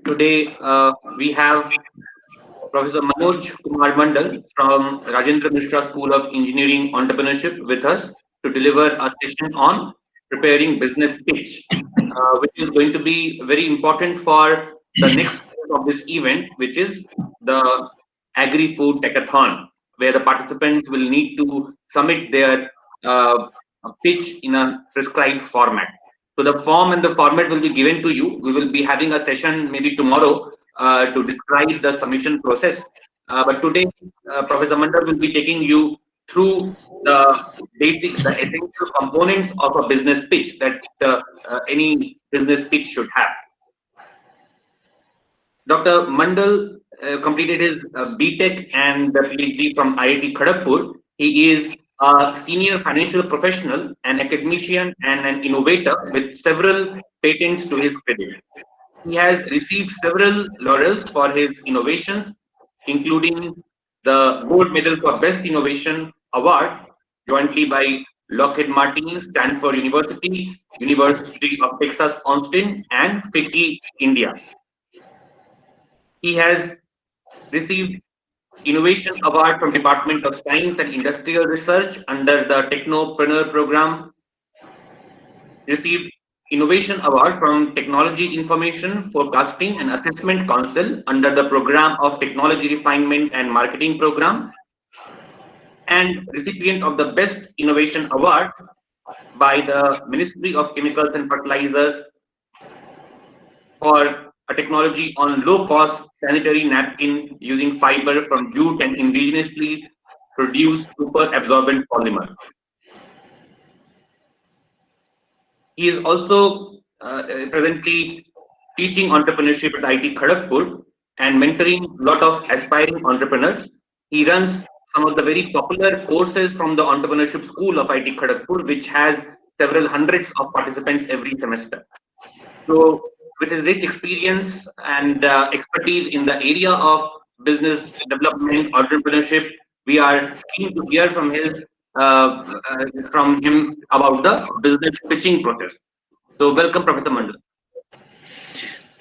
Today we have Professor Manoj Kumar Mandal from Rajendra Mishra School of Engineering Entrepreneurship with us to deliver a session on preparing business pitch, which is going to be very important for the next phase of this event, which is the Agri-Food Techathon, where the participants will need to submit their uh, pitch in a prescribed format. So the form and the format will be given to you. We will be having a session maybe tomorrow to describe the submission process. But today, Professor Mandal will be taking you through the essential components of a business pitch that any business pitch should have. Dr. Mandal completed his BTech and the PhD from IIT Kharagpur. He is a senior financial professional, an academician, and an innovator with several patents to his credit. He has received several laurels for his innovations, including the Gold Medal for Best Innovation Award, jointly by Lockheed Martin, Stanford University, University of Texas Austin, and FICCI, India. He has received Innovation Award from Department of Science and Industrial Research under the Technopreneur Program, received Innovation Award from Technology Information Forecasting and Assessment Council under the Program of Technology Refinement and Marketing Program, and recipient of the Best Innovation Award by the Ministry of Chemicals and Fertilizers for a technology on low-cost sanitary napkin using fiber from jute and indigenously produced super absorbent polymer. He is also presently teaching entrepreneurship at IIT Kharagpur and mentoring a lot of aspiring entrepreneurs. He runs some of the very popular courses from the Entrepreneurship School of IIT Kharagpur, which has several hundreds of participants every semester. So, with his rich experience and expertise in the area of business development, entrepreneurship, we are keen to hear from him about the business pitching process. So, welcome, Professor Mandal.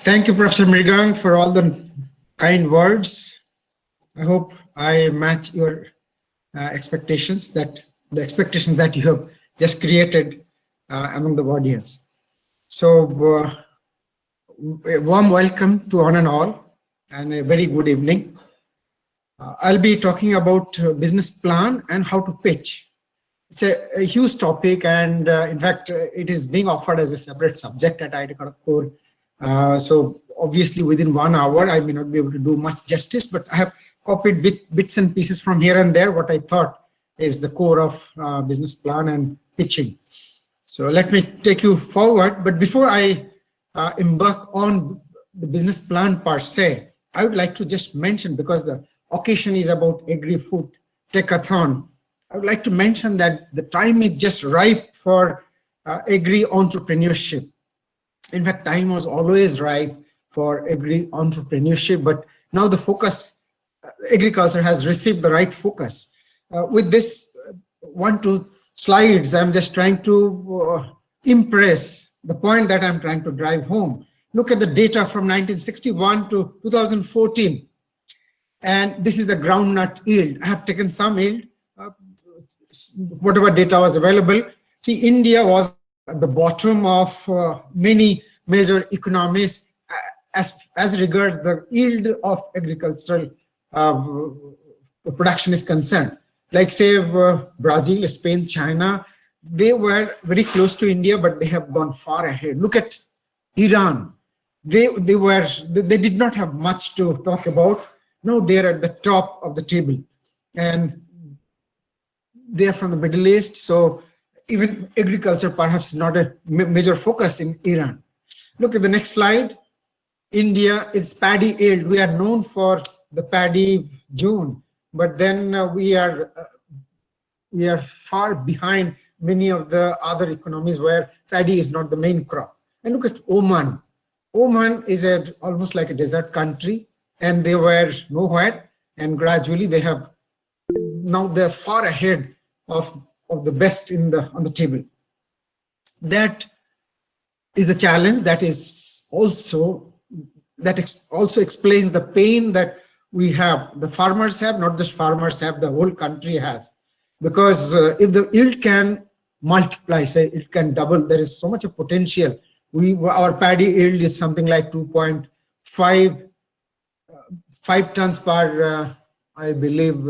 Thank you, Professor Mrigang, for all the kind words. I hope I match your expectations, that the expectations that you have just created among the audience. So, a warm welcome to one and all, and a very good evening. I'll be talking about business plan and how to pitch. It's a huge topic, and in fact, it is being offered as a separate subject at IIT Kharagpur. So obviously within 1 hour, I may not be able to do much justice, but I have copied bits and pieces from here and there, what I thought is the core of business plan and pitching. So let me take you forward. But before I embark on the business plan per se, I would like to just mention, because the occasion is about Agri-Food Techathon, I would like to mention that the time is just ripe for agri-entrepreneurship. In fact, time was always ripe for agri-entrepreneurship, but now the focus, agriculture has received the right focus. With this 1-2 slides, I'm just trying to impress the point that I'm trying to drive home. Look at the data from 1961 to 2014. And this is the groundnut yield. I have taken some yield, whatever data was available. See, India was at the bottom of many major economies as regards the yield of agricultural production is concerned. Like say Brazil, Spain, China, they were very close to India, but they have gone far ahead. Look at Iran. They did not have much to talk about. Now they're at the top of the table, and they're from the Middle East. So even agriculture perhaps is not a major focus in Iran. Look at the next slide. India is paddy yield. We are known for the paddy zone, but then we are far behind many of the other economies where paddy is not the main crop. And look at Oman. Oman is almost like a desert country, and they were nowhere, and gradually they have, now they're far ahead of the best on the table. That is a challenge. That is also also explains the pain that we have, the farmers have, not just farmers have, the whole country has. Because if the yield can multiply, say it can double, there is so much of potential. Our paddy yield is something like 2.5 tons per, I believe,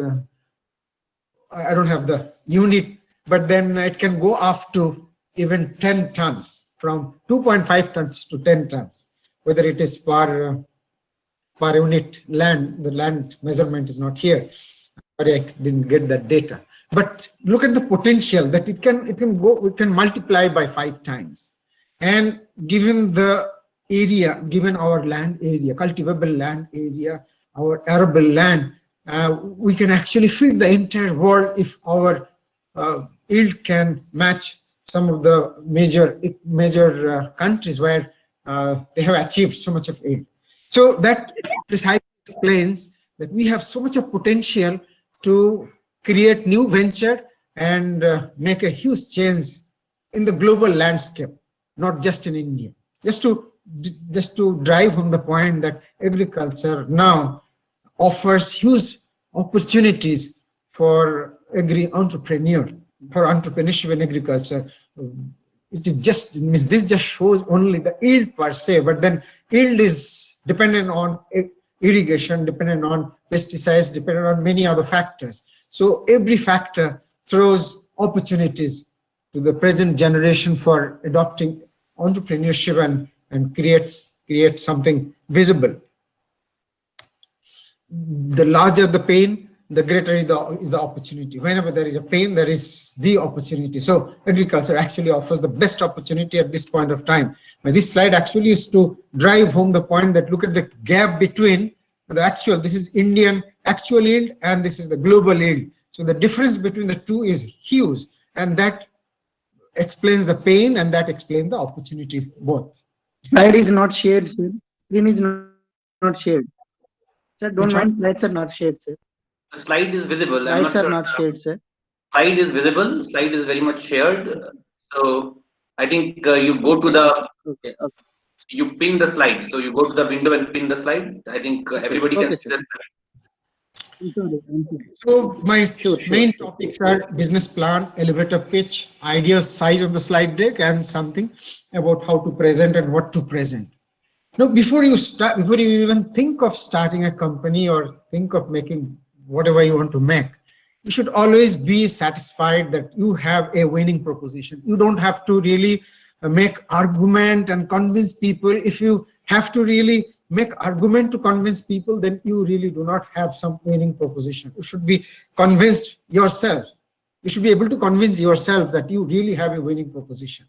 I don't have the unit, but then it can go up to even 10 tons, from 2.5 tons to 10 tons, whether it is per unit land. The land measurement is not here. Sorry, I didn't get that data. But look at the potential that it can multiply by 5 times. And given the area, given our land area, cultivable land area, our arable land, we can actually feed the entire world if our yield can match some of the major countries where they have achieved so much of yield. So that precisely explains that we have so much of potential to create new venture and make a huge change in the global landscape, not just in India. Just to drive home the point that agriculture now offers huge opportunities for entrepreneurship in agriculture. This just shows only the yield per se, but then yield is dependent on irrigation, dependent on pesticides, dependent on many other factors. So every factor throws opportunities to the present generation for adopting entrepreneurship and create something visible. The larger the pain, the greater is the opportunity. Whenever there is a pain, there is the opportunity. So agriculture actually offers the best opportunity at this point of time. Now, this slide actually is to drive home the point that look at the gap between the actual, this is Indian actual yield, and this is the global yield. So the difference between the two is huge, and that explains the pain and that explains the opportunity both. Slide is not shared, sir. Screen is not shared. Sir, don't mind, slides are not shared, sir. The slide is visible. Slides are not shared, sir. Slide is visible. Slide is very much shared. So I think you go to the. Okay. You pin the slide. So you go to the window and pin the slide. I think everybody can see the slide. So my main topics are business plan, elevator pitch, ideal size of the slide deck, and something about how to present and what to present. Now, before you even think of starting a company or think of making whatever you want to make, you should always be satisfied that you have a winning proposition. You don't have to really make argument and convince people. If you have to really make argument to convince people, then you really do not have some winning proposition. You should be convinced yourself. You should be able to convince yourself that you really have a winning proposition.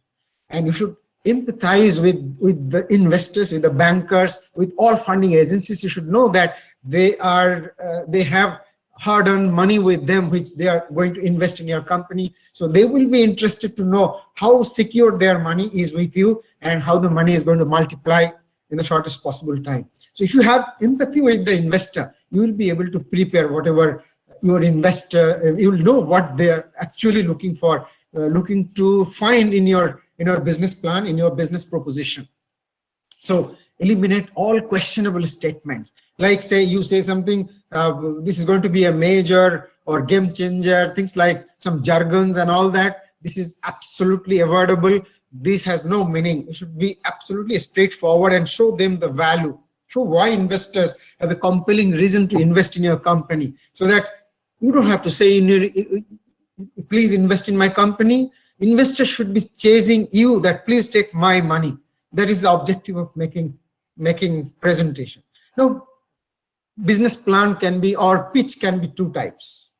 And you should empathize with the investors, with the bankers, with all funding agencies. You should know that they have hard-earned money with them, which they are going to invest in your company. So they will be interested to know how secure their money is with you and how the money is going to multiply in the shortest possible time. So if you have empathy with the investor, you will be able to prepare whatever your investor, you will know what they are actually looking for, looking to find in your business plan, in your business proposition. So eliminate all questionable statements. Like say you say something, this is going to be a major or game changer, things like some jargons and all that. This is absolutely avoidable. This has no meaning. It should be absolutely straightforward and show them the value. Show why investors have a compelling reason to invest in your company, so that you don't have to say, please invest in my company. Investors should be chasing you that please take my money. That is the objective of making presentation. Now, business plan can be, or pitch can be two types.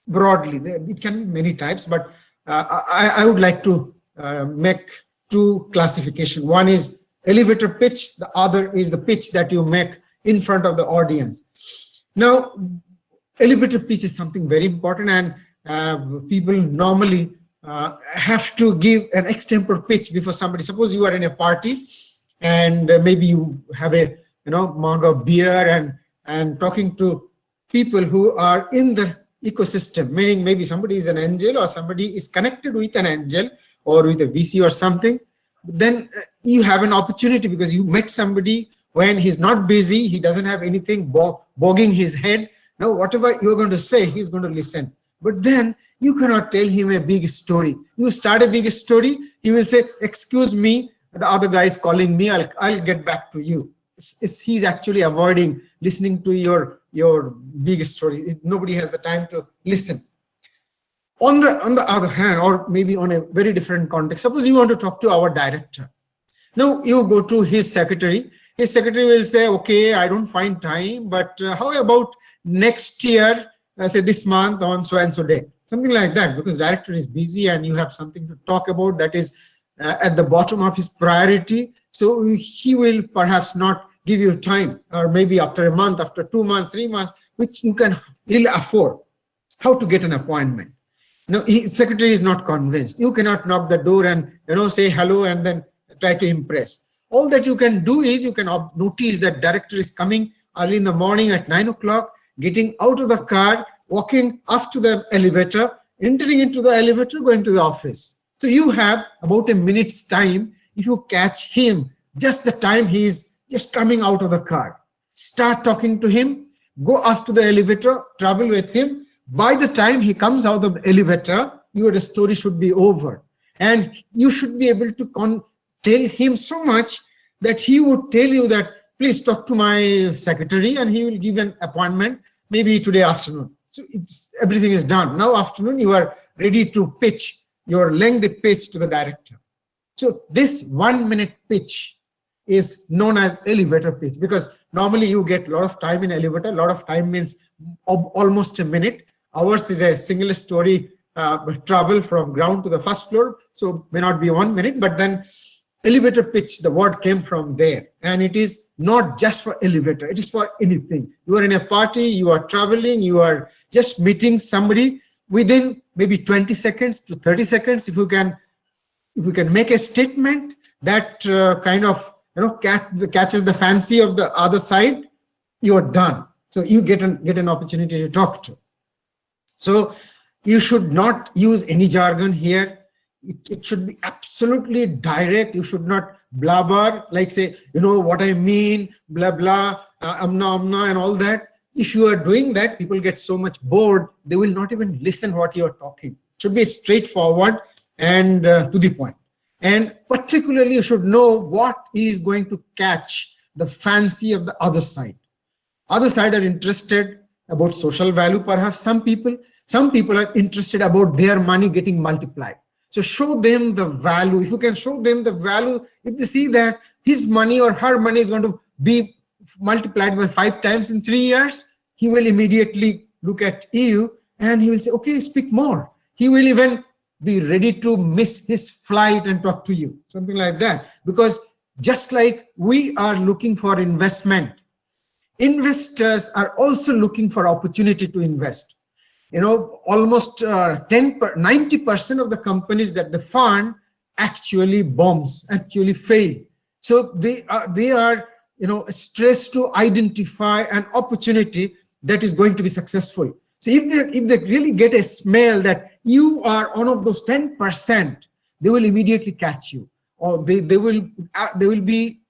Broadly, it can be many types, but I would like to make two classification. One is elevator pitch, the other is the pitch that you make in front of the audience. Now, elevator pitch is something very important, and people normally have to give an extempore pitch before somebody. Suppose you are in a party and maybe you have a mug of beer and talking to people who are in the ecosystem, meaning maybe somebody is an angel or somebody is connected with an angel or with a VC or something. Then you have an opportunity because you met somebody When he's not busy, he doesn't have anything bogging his head. Now, whatever you're going to say, he's going to listen. But then you cannot tell him a big story. You start a big story, he will say, excuse me, the other guy is calling me, I'll get back to you. He's actually avoiding listening to your big story. Nobody has the time to listen. On the other hand, or maybe on a very different context, suppose you want to talk to our director. Now you go to his secretary. His secretary will say, okay, I don't find time, but how about next year, say this month on so and so date, something like that, because director is busy and you have something to talk about that is at the bottom of his priority. So he will perhaps not give you time, or maybe after a month, after 2 months, 3 months, which you can ill afford. How to get an appointment? No, his secretary is not convinced. You cannot knock the door and say hello and then try to impress. All that you can do is you can notice that director is coming early in the morning at 9 o'clock, getting out of the car, walking up to the elevator, entering into the elevator, going to the office. So you have about a minute's time. If you catch him just the time he is just coming out of the car, start talking to him, go up to the elevator, travel with him. By the time he comes out of the elevator, your story should be over. And you should be able to tell him so much that he would tell you that, please talk to my secretary, and he will give an appointment maybe today afternoon. So everything is done. Now afternoon, you are ready to pitch your lengthy pitch to the director. So this 1 minute pitch is known as elevator pitch, because normally you get a lot of time in elevator. A lot of time means almost a minute. Ours is a single story travel from ground to the first floor, so may not be 1 minute, but then elevator pitch, the word came from there. And it is not just for elevator, it is for anything. You are in a party, you are traveling, you are just meeting somebody. Within maybe 20 seconds to 30 seconds, if you can make a statement that kind of catches the fancy of the other side, you are done. So you get an opportunity to talk to. So you should not use any jargon here. It should be absolutely direct. You should not blabber, like say, what I mean, blah, blah, amna, and all that. If you are doing that, people get so much bored, they will not even listen what you are talking. It should be straightforward and to the point. And particularly, you should know what is going to catch the fancy of the other side. Other side are interested about social value, perhaps some people are interested about their money getting multiplied. So show them the value. If you can show them the value, if they see that his money or her money is going to be multiplied by 5 times in 3 years, he will immediately look at you and he will say, okay, speak more. He will even be ready to miss his flight and talk to you, something like that. Because just like we are looking for investment, investors are also looking for opportunity to invest. Almost 90% of the companies that they fund actually bombs, actually fail. So they are stressed to identify an opportunity that is going to be successful. So if they really get a smell that you are one of those 10%, they will immediately catch you, or they will be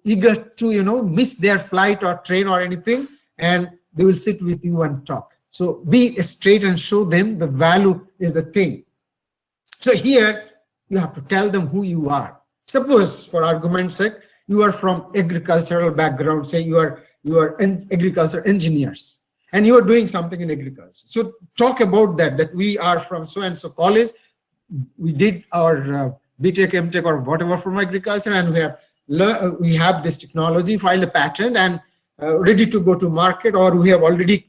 eager to miss their flight or train or anything, and they will sit with you and talk. So be straight and show them the value is the thing. So here you have to tell them who you are. Suppose, for argument's sake, you are from agricultural background. Say you are agriculture engineers, and you are doing something in agriculture. So talk about that we are from so and so college. We did our BTech, MTech, or whatever from agriculture, and we have this technology, filed a patent, and ready to go to market, or we have already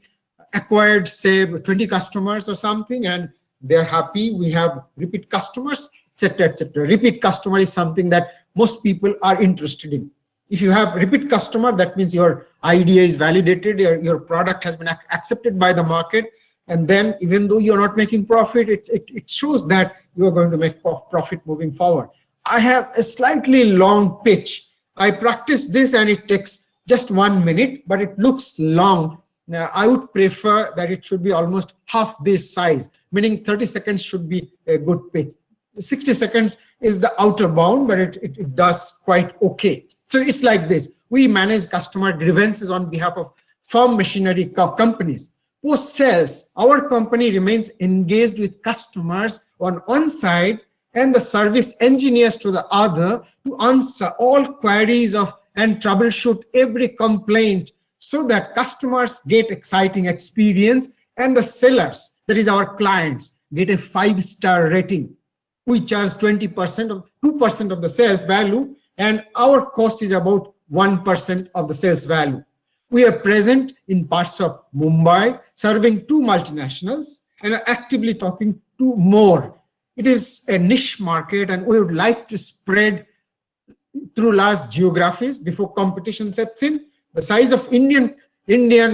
acquired say 20 customers or something, and they're happy. We have repeat customers, etc., etc. Repeat customer is something that most people are interested in. If you have repeat customer, that means your idea is validated, your product has been accepted by the market, and then even though you're not making profit, it shows that you're going to make profit moving forward. I have a slightly long pitch. I practice this and it takes just 1 minute, but it looks long. Now, I would prefer that it should be almost half this size, meaning 30 seconds should be a good pitch. 60 seconds is the outer bound, but it does quite okay. So it's like this. We manage customer grievances on behalf of farm machinery companies. Post sales, our company remains engaged with customers on one side and the service engineers to the other to answer all queries of and troubleshoot every complaint so that customers get exciting experience and the sellers, that is our clients, get a 5-star rating. We charge 20% of 2% of the sales value, and our cost is about 1% of the sales value. We are present in parts of Mumbai, serving 2 multinationals and are actively talking to more. It is a niche market, and we would like to spread through large geographies before competition sets in. The size of Indian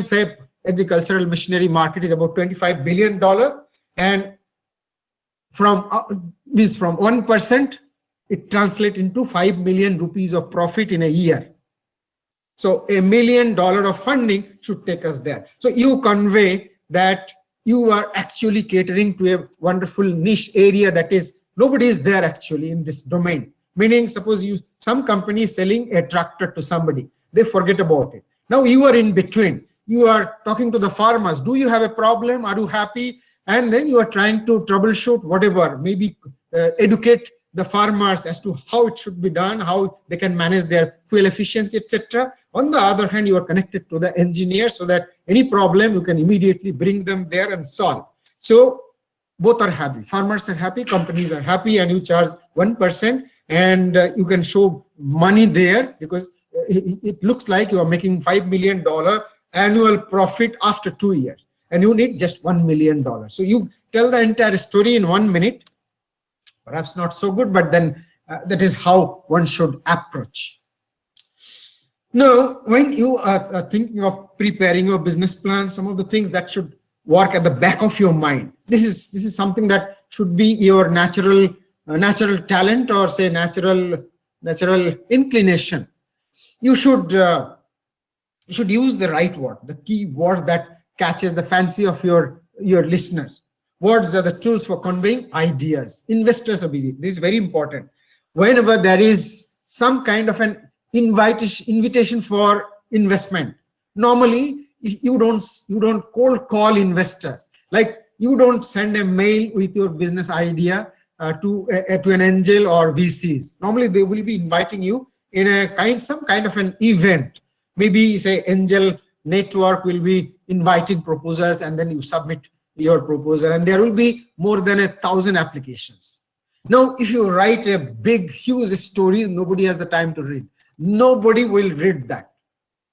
say agricultural machinery market is about $25 billion, and from 1%, it translates into 5 million rupees of profit in a year. So $1 million of funding should take us there. So you convey that you are actually catering to a wonderful niche area that is nobody is there actually in this domain. Meaning, suppose some company is selling a tractor to somebody, they forget about it. Now you are in between. You are talking to the farmers. Do you have a problem? Are you happy? And then you are trying to troubleshoot whatever, maybe educate the farmers as to how it should be done, how they can manage their fuel efficiency, etc. On the other hand, you are connected to the engineer so that any problem you can immediately bring them there and solve. So both are happy. Farmers are happy, companies are happy, and you charge 1%, and you can show money there because it looks like you are making $5 million annual profit after 2 years, and you need just $1 million. So you tell the entire story in 1 minute. Perhaps not so good, but then that is how one should approach. Now, when you are thinking of preparing your business plan, some of the things that should work at the back of your mind. This is something that should be your natural talent, or say natural inclination. You should use the right word, the key word that catches the fancy of your listeners. Words are the tools for conveying ideas. Investors are busy. This is very important. Whenever there is some kind of an invitation for investment, normally you don't cold call investors. Like you don't send a mail with your business idea to an angel or VCs. Normally they will be inviting you in some kind of an event. Maybe say angel network will be inviting proposals, and then you submit your proposal, and there will be more than 1,000 applications. Now, if you write a big, huge story, nobody has the time to read. Nobody will read that.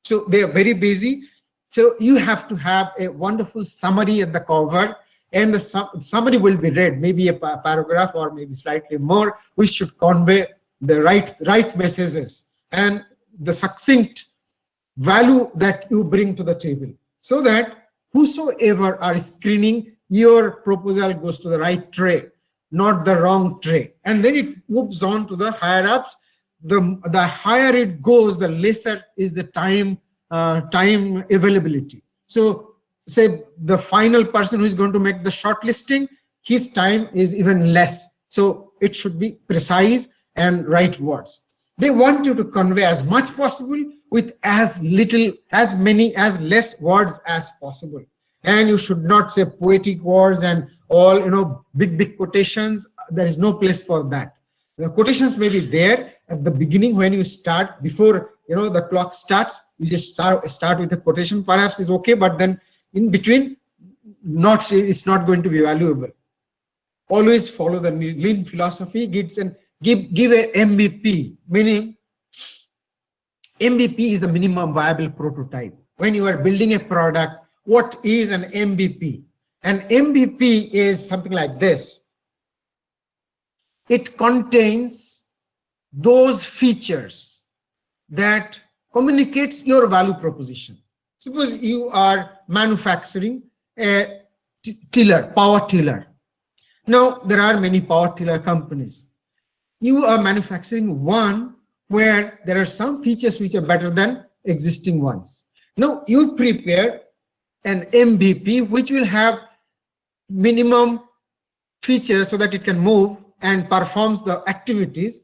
So they are very busy. So you have to have a wonderful summary at the cover, and the summary will be read, maybe a paragraph or maybe slightly more, which should convey the right messages and the succinct value that you bring to the table, so that whosoever are screening your proposal goes to the right tray, not the wrong tray. And then it moves on to the higher ups. The higher it goes, the lesser is the time availability. So say the final person who is going to make the shortlisting, his time is even less. So it should be precise and right words. They want you to convey as much possible with as less words as possible. And you should not say poetic words and all, big quotations. There is no place for that. The quotations may be there at the beginning when you start, before the clock starts. You just start with a quotation. Perhaps is okay, but then in between, it's not going to be valuable. Always follow the lean philosophy. Give a MVP, meaning MVP is the minimum viable prototype. When you are building a product, what is an MVP? An MVP is something like this. It contains those features that communicates your value proposition. Suppose you are manufacturing a power tiller. Now, there are many power tiller companies. You are manufacturing one where there are some features which are better than existing ones. Now, you prepare an MVP which will have minimum features so that it can move and performs the activities.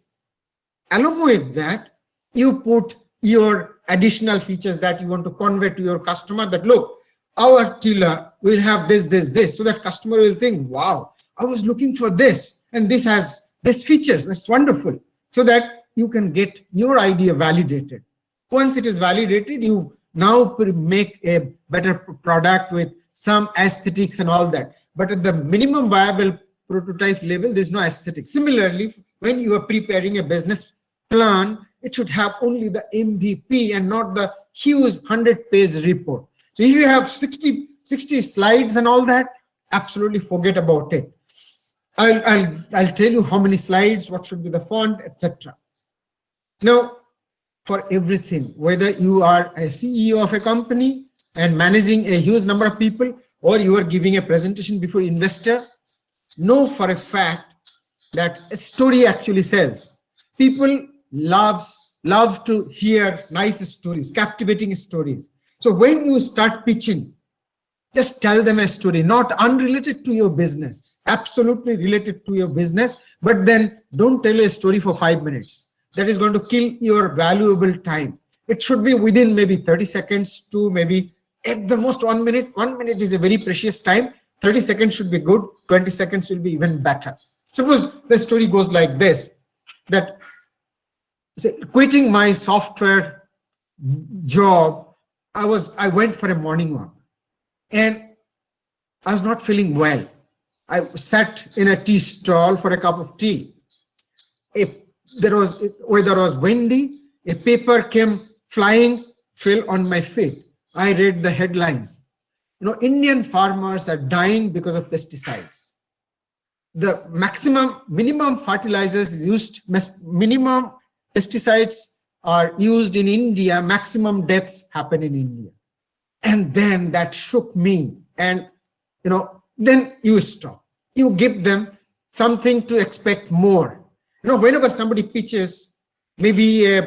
Along with that, You put your additional features that you want to convey to your customer, that look, our tiller will have this, so that customer will think, wow, I was looking for this, and this has this features. That's wonderful. So that you can get your idea validated. Once it is validated, you now make a better product with some aesthetics and all that. But at the minimum viable prototype level, there's no aesthetic. Similarly, when you are preparing a business plan, it should have only the MVP and not the huge 100-page report. So if you have 60 slides and all that, absolutely forget about it. I'll tell you how many slides, what should be the font, etc. Now, for everything, whether you are a CEO of a company and managing a huge number of people, or you are giving a presentation before investor, know for a fact that a story actually sells. People love to hear nice stories, captivating stories. So when you start pitching, just tell them a story, not unrelated to your business, absolutely related to your business, but then don't tell a story for 5 minutes. That is going to kill your valuable time. It should be within maybe 30 seconds to maybe at the most 1 minute. 1 minute is a very precious time. 30 seconds should be good. 20 seconds will be even better. Suppose the story goes like this, that quitting my software job, I went for a morning walk and I was not feeling well. I sat in a tea stall for a cup of tea. Weather was windy, a paper came flying, fell on my feet. I read the headlines. Indian farmers are dying because of pesticides. The minimum fertilizers is used, minimum pesticides are used in India, maximum deaths happen in India. And then that shook me. And, then you stop. You give them something to expect more. Whenever somebody pitches, maybe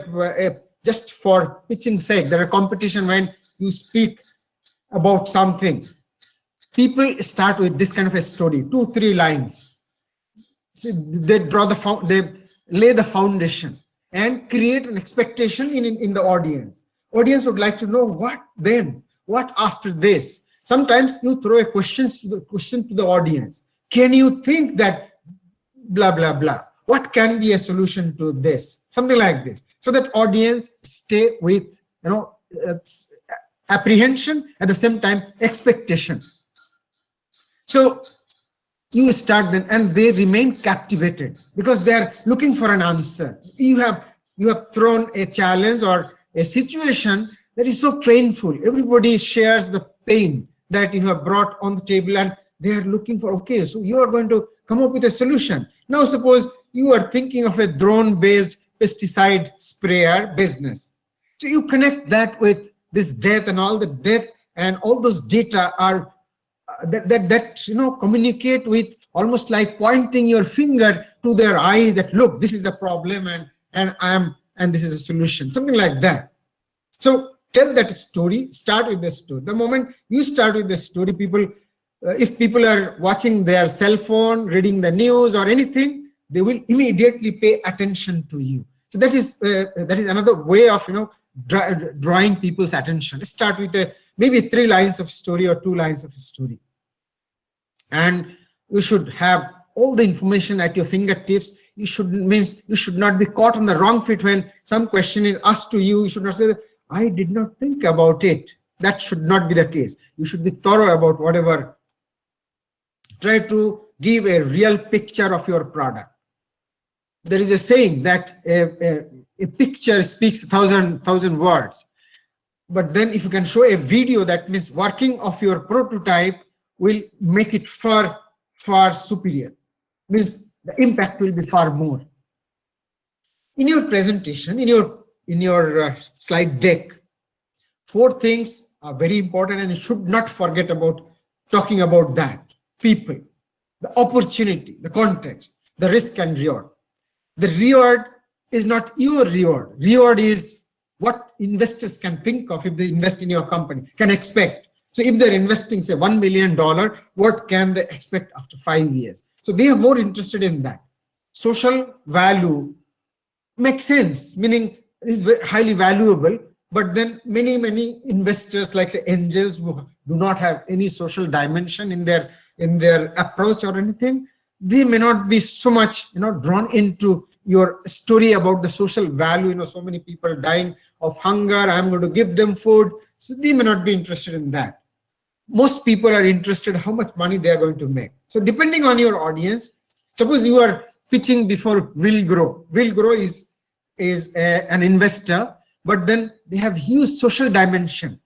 just for pitching sake, there are competition when you speak about something. People start with this kind of a story, 2-3 lines. So they lay the foundation and create an expectation in the audience. Audience would like to know what then, what after this. Sometimes you throw a question to the audience. Can you think that blah, blah, blah? What can be a solution to this? Something like this. So that audience stay with, apprehension, at the same time, expectation. So you start then, and they remain captivated because they're looking for an answer. You have thrown a challenge or a situation that is so painful. Everybody shares the pain that you have brought on the table, and they are looking for, okay, so you are going to come up with a solution. Now, suppose you are thinking of a drone-based pesticide sprayer business. So you connect that with this death, and all the death and all those data are that communicate with almost like pointing your finger to their eyes that, look, this is the problem and this is a solution, something like that. So tell that story, start with the story. The moment you start with the story, people, if people are watching their cell phone, reading the news or anything, they will immediately pay attention to you. So that is another way of drawing people's attention. Start with maybe 3 lines of story or 2 lines of story, and you should have all the information at your fingertips. You should not be caught on the wrong feet when some question is asked to you. You should not say, I did not think about it. That should not be the case. You should be thorough about whatever. Try to give a real picture of your product. There is a saying that a picture speaks 1,000 words. But then if you can show a video, that means working of your prototype will make it far, far superior. Means the impact will be far more. In your presentation, in your slide deck, 4 things are very important, and you should not forget about talking about that. People, the opportunity, the context, the risk and reward. The reward is not your reward. Reward is what investors can think of if they invest in your company, can expect. So if they're investing, say, $1 million, what can they expect after 5 years? So they are more interested in that. Social value makes sense, meaning is highly valuable. But then many investors, like say angels, who do not have any social dimension in their approach or anything, they may not be so much drawn into your story about the social value. So many people dying of hunger, I'm going to give them food. So they may not be interested in that. Most people are interested how much money they are going to make. So depending on your audience, suppose you are pitching before Will Grow. Will Grow is an investor, but then they have huge social dimension.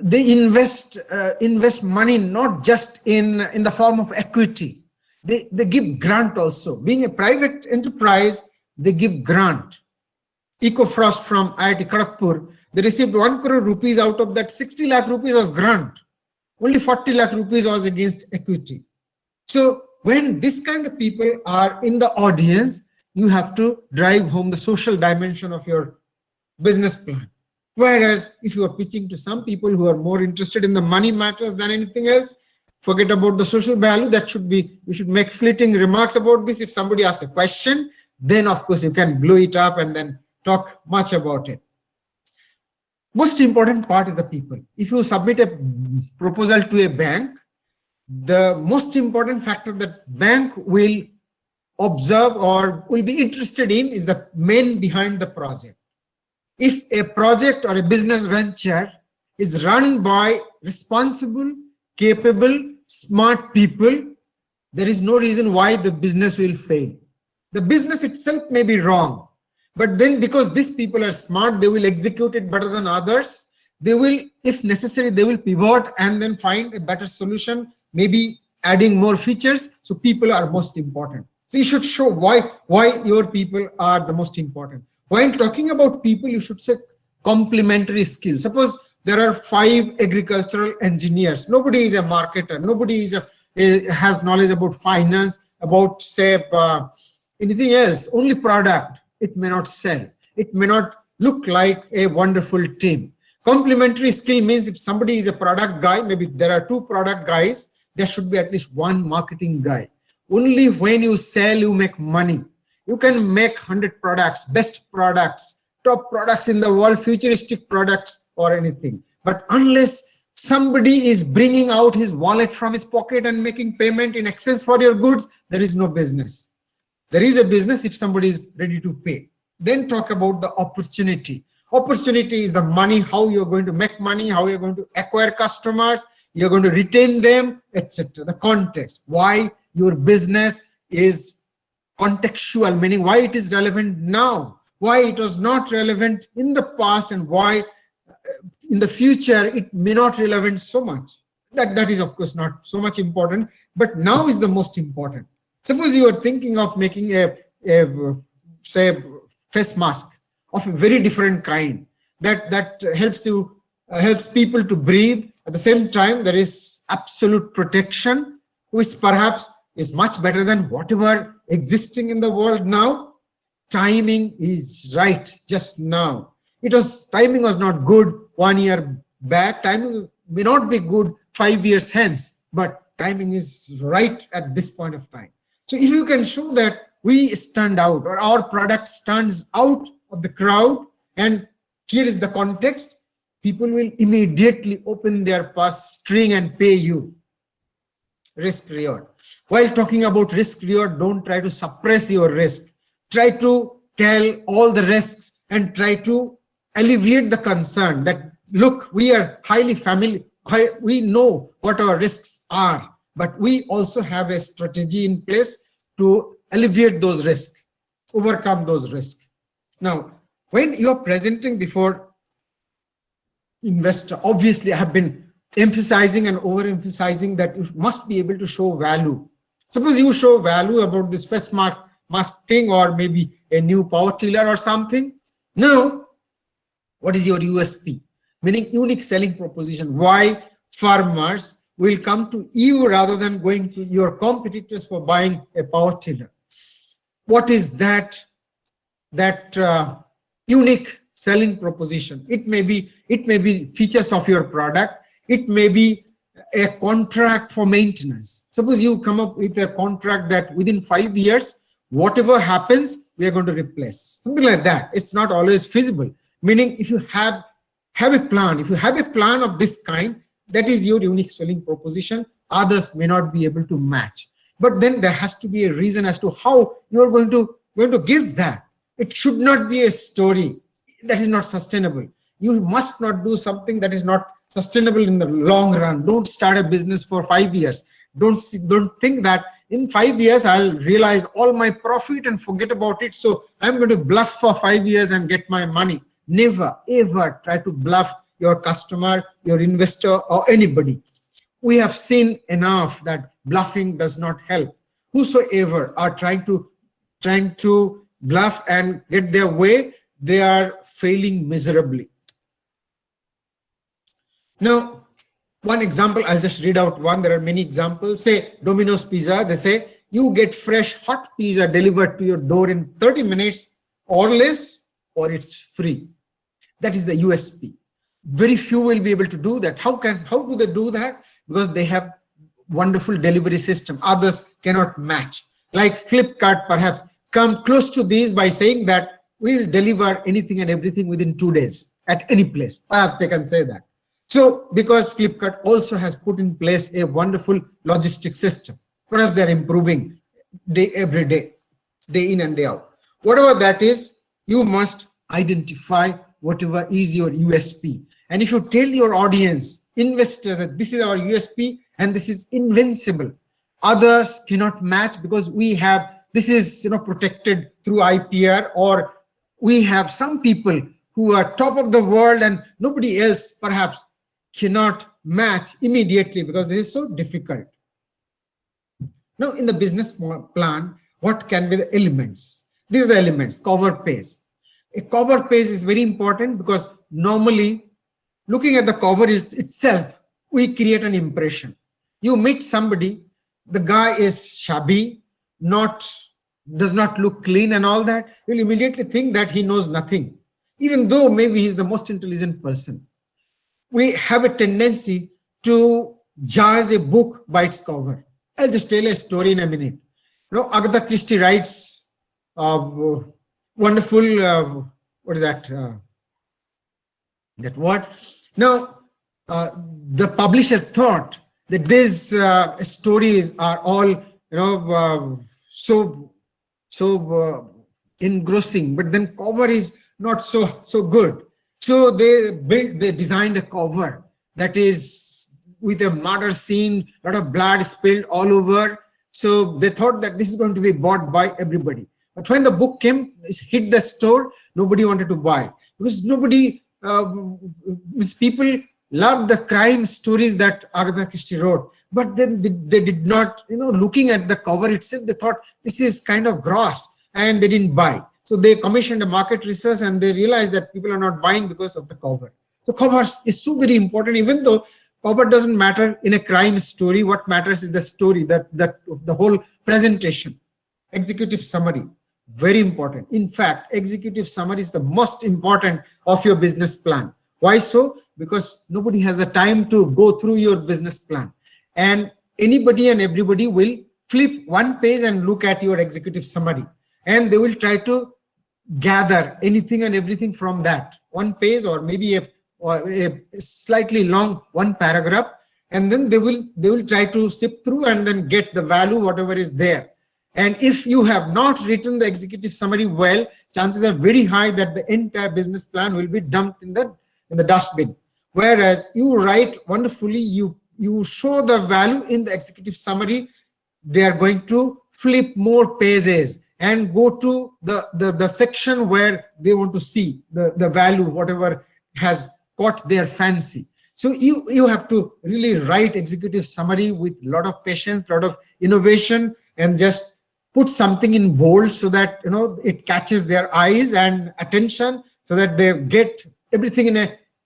They invest money not just in the form of equity. They give grant also. Being a private enterprise, they give grant. EcoFrost from IIT Kharagpur, they received 1 crore rupees. Out of that, 60 lakh rupees was grant. Only 40 lakh rupees was against equity. So when this kind of people are in the audience, you have to drive home the social dimension of your business plan. Whereas if you are pitching to some people who are more interested in the money matters than anything else, forget about the social value. That should be, you should make fleeting remarks about this. If somebody asks a question, then of course you can blow it up and then talk much about it. Most important part is the people. If you submit a proposal to a bank, the most important factor that bank will observe or will be interested in is the men behind the project. If a project or a business venture is run by responsible, capable, smart people, there is no reason why the business will fail. The business itself may be wrong, but then because these people are smart, they will execute it better than others. They will, if necessary, they will pivot and then find a better solution, maybe adding more features. So people are most important. So you should show why your people are the most important. While talking about people, you should say complementary skills. Suppose there are 5 agricultural engineers. Nobody is a marketer. Nobody has knowledge about finance, about say anything else. Only product. It may not sell. It may not look like a wonderful team. Complementary skill means if somebody is a product guy, maybe there are 2 product guys, there should be at least 1 marketing guy. Only when you sell, you make money. You can make 100 products, best products, top products in the world, futuristic products or anything. But unless somebody is bringing out his wallet from his pocket and making payment in exchange for your goods, there is no business. There is a business if somebody is ready to pay. Then talk about the opportunity. Opportunity is the money, how you're going to make money, how you're going to acquire customers, you're going to retain them, etc. The context, why your business is contextual, meaning why it is relevant now, why it was not relevant in the past, and why in the future it may not relevant so much. That is of course not so much important, but now is the most important. Suppose you are thinking of making a say face mask of a very different kind that helps people to breathe. At the same time, there is absolute protection, which perhaps is much better than whatever existing in the world now. Timing is right just now. Timing was not good 1 year back. Timing may not be good 5 years hence, but timing is right at this point of time. So if you can show that we stand out or our product stands out of the crowd, and here is the context, people will immediately open their purse string and pay you. Risk reward. While talking about risk reward, don't try to suppress your risk. Try to tell all the risks and try to alleviate the concern that, look, we are highly familiar, we know what our risks are, but we also have a strategy in place to alleviate those risks, overcome those risks. Now, when you are presenting before investor, obviously I have been emphasizing and overemphasizing that you must be able to show value. Suppose you show value about this face mask thing, or maybe a new power tiller or something. Now, what is your USP? Meaning unique selling proposition. Why farmers will come to you rather than going to your competitors for buying a power tiller? What is that unique selling proposition? It may be features of your product. It may be a contract for maintenance. Suppose you come up with a contract that within 5 years, whatever happens, we are going to replace. Something like that. It's not always feasible. Meaning, if you have a plan, if you have a plan of this kind, that is your unique selling proposition. Others may not be able to match. But then there has to be a reason as to how you are going to give that. It should not be a story that is not sustainable. You must not do something that is not sustainable in the long run. Don't start a business for 5 years. Don't think that in 5 years I'll realize all my profit and forget about it, so I'm going to bluff for 5 years and get my money. Never ever try to bluff your customer, your investor, or anybody. We have seen enough that bluffing does not help. Whosoever are trying to bluff and get their way, they are failing miserably. Now, one example, I'll just read out one. There are many examples. Say Domino's Pizza, they say you get fresh hot pizza delivered to your door in 30 minutes or less, or it's free. That is the USP. Very few will be able to do that. How do they do that? Because they have wonderful delivery system. Others cannot match. Like Flipkart perhaps come close to these by saying that we will deliver anything and everything within 2 days at any place. Perhaps they can say that. So because Flipkart also has put in place a wonderful logistic system, perhaps they're improving every day, day in and day out. Whatever that is, you must identify whatever is your USP. And if you tell your audience, investors, that this is our USP and this is invincible, others cannot match because we have, this is protected through IPR, or we have some people who are top of the world and nobody else perhaps cannot match immediately because this is so difficult. Now, in the business plan, what can be the elements? These are the elements. Cover page. A cover page is very important because normally, looking at the cover itself, we create an impression. You meet somebody, the guy is shabby, does not look clean and all that, you'll immediately think that he knows nothing, even though maybe he's the most intelligent person. We have a tendency to judge a book by its cover. I'll just tell a story in a minute. Agatha Christie writes wonderful, what is that? That what? Now, the publisher thought that these stories are all, so engrossing, but then cover is not so good. So they designed a cover that is with a murder scene, a lot of blood spilled all over. So they thought that this is going to be bought by everybody. But when the book hit the store, nobody wanted to buy because people loved the crime stories that Agatha Christie wrote. But then they did not, looking at the cover itself, they thought this is kind of gross and they didn't buy. So they commissioned a market research and they realized that people are not buying because of the cover. So cover is so very important, even though cover doesn't matter in a crime story. What matters is the story, that the whole presentation. Executive summary, very important. In fact, executive summary is the most important of your business plan. Why so? Because nobody has the time to go through your business plan. And anybody and everybody will flip one page and look at your executive summary. And they will try to gather anything and everything from that one page, or maybe a slightly long one paragraph, and then they will try to sift through and then get the value whatever is there. And if you have not written the executive summary well, chances are very high that the entire business plan will be dumped in the dustbin. Whereas you write wonderfully, you show the value in the executive summary, they are going to flip more pages and go to the section where they want to see the value, whatever has caught their fancy. So you have to really write executive summary with a lot of patience, a lot of innovation, and just put something in bold so that it catches their eyes and attention, so that they get everything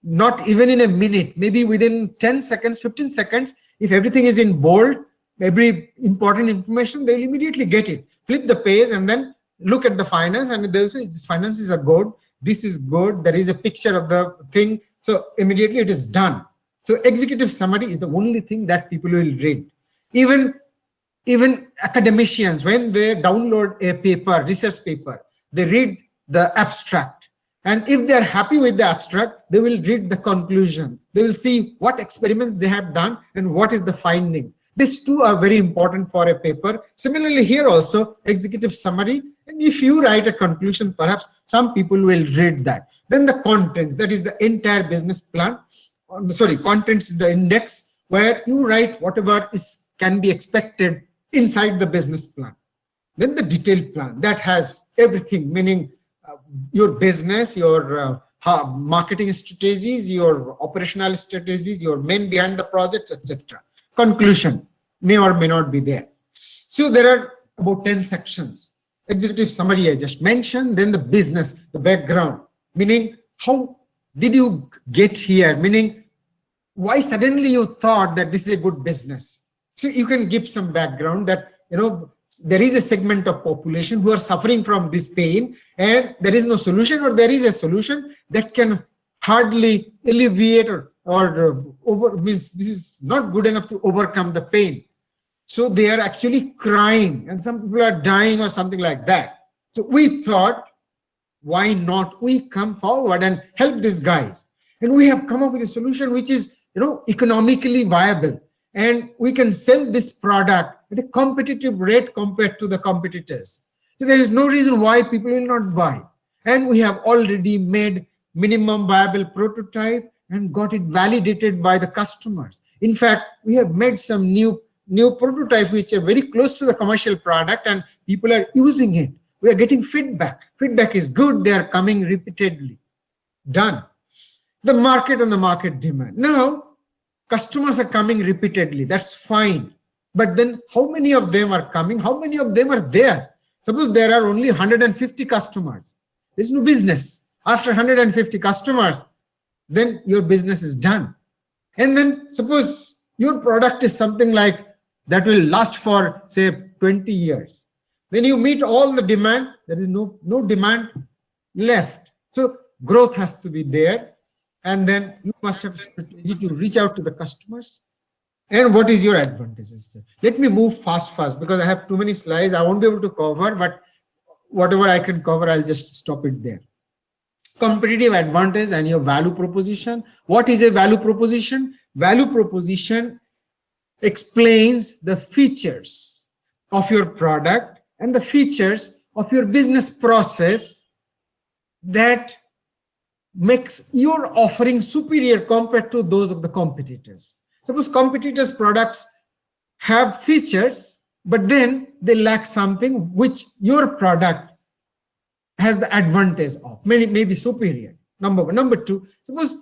not even in a minute, maybe within 10 seconds, 15 seconds. If everything is in bold, every important information, they'll immediately get it. Flip the page and then look at the finance, and they'll say this finances are good, this is good, there is a picture of the thing, so immediately it is done. So executive summary is the only thing that people will read. Even academicians, when they download a paper, research paper, they read the abstract. And if they're happy with the abstract, they will read the conclusion. They will see what experiments they have done and what is the finding. These two are very important for a paper. Similarly, here also, executive summary. And if you write a conclusion, perhaps some people will read that. Then the contents, that is the entire business plan. Sorry, contents is the index where you write whatever can be expected inside the business plan. Then the detailed plan that has everything, meaning your business, your marketing strategies, your operational strategies, your men behind the projects, etc. Conclusion may or may not be there. So there are about 10 sections. Executive summary I just mentioned, then the business, the background, meaning how did you get here, meaning why suddenly you thought that this is a good business. So you can give some background that, there is a segment of population who are suffering from this pain and there is no solution, or there is a solution that can hardly alleviate this is not good enough to overcome the pain. So they are actually crying and some people are dying or something like that. So we thought, why not we come forward and help these guys? And we have come up with a solution which is, economically viable. And we can sell this product at a competitive rate compared to the competitors. So there is no reason why people will not buy. And we have already made minimum viable prototype and got it validated by the customers. In fact, we have made some new prototype which are very close to the commercial product and people are using it. We are getting feedback. Feedback is good. They are coming repeatedly. Done. The market and the market demand. Now, customers are coming repeatedly. That's fine. But then how many of them are coming? How many of them are there? Suppose there are only 150 customers. There's no business. After 150 customers, then your business is done. And then suppose your product is something like that will last for, say, 20 years. Then you meet all the demand. There is no demand left. So growth has to be there. And then you must have a strategy to reach out to the customers. And what is your advantages? Let me move fast because I have too many slides. I won't be able to cover, but whatever I can cover, I'll just stop it there. Competitive advantage and your value proposition. What is a value proposition? Value proposition explains the features of your product and the features of your business process that makes your offering superior compared to those of the competitors. Suppose competitors' products have features, but then they lack something which your product has the advantage of, maybe superior. Number one. Number two, suppose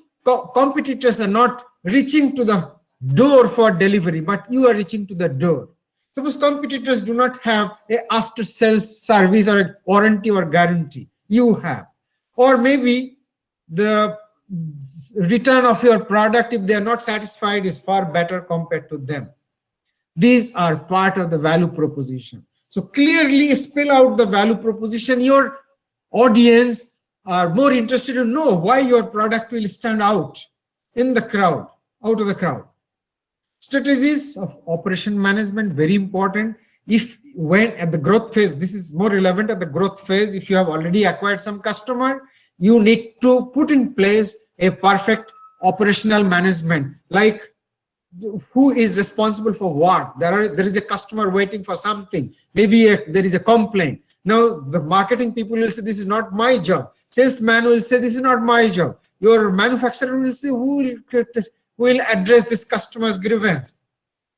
competitors are not reaching to the door for delivery, but you are reaching to the door. Suppose competitors do not have a after-sales service or a warranty or guarantee. You have. Or maybe the return of your product, if they are not satisfied, is far better compared to them. These are part of the value proposition. So clearly spell out the value proposition. Your audience are more interested to know why your product will stand out in the crowd, out of the crowd. Strategies of operation management, very important. When at the growth phase, this is more relevant at the growth phase. If you have already acquired some customer, you need to put in place a perfect operational management, like who is responsible for what. There is a customer waiting for something. Maybe there is a complaint. Now the marketing people will say, this is not my job. Salesman will say, this is not my job. Your manufacturer will say, who will address this customer's grievance.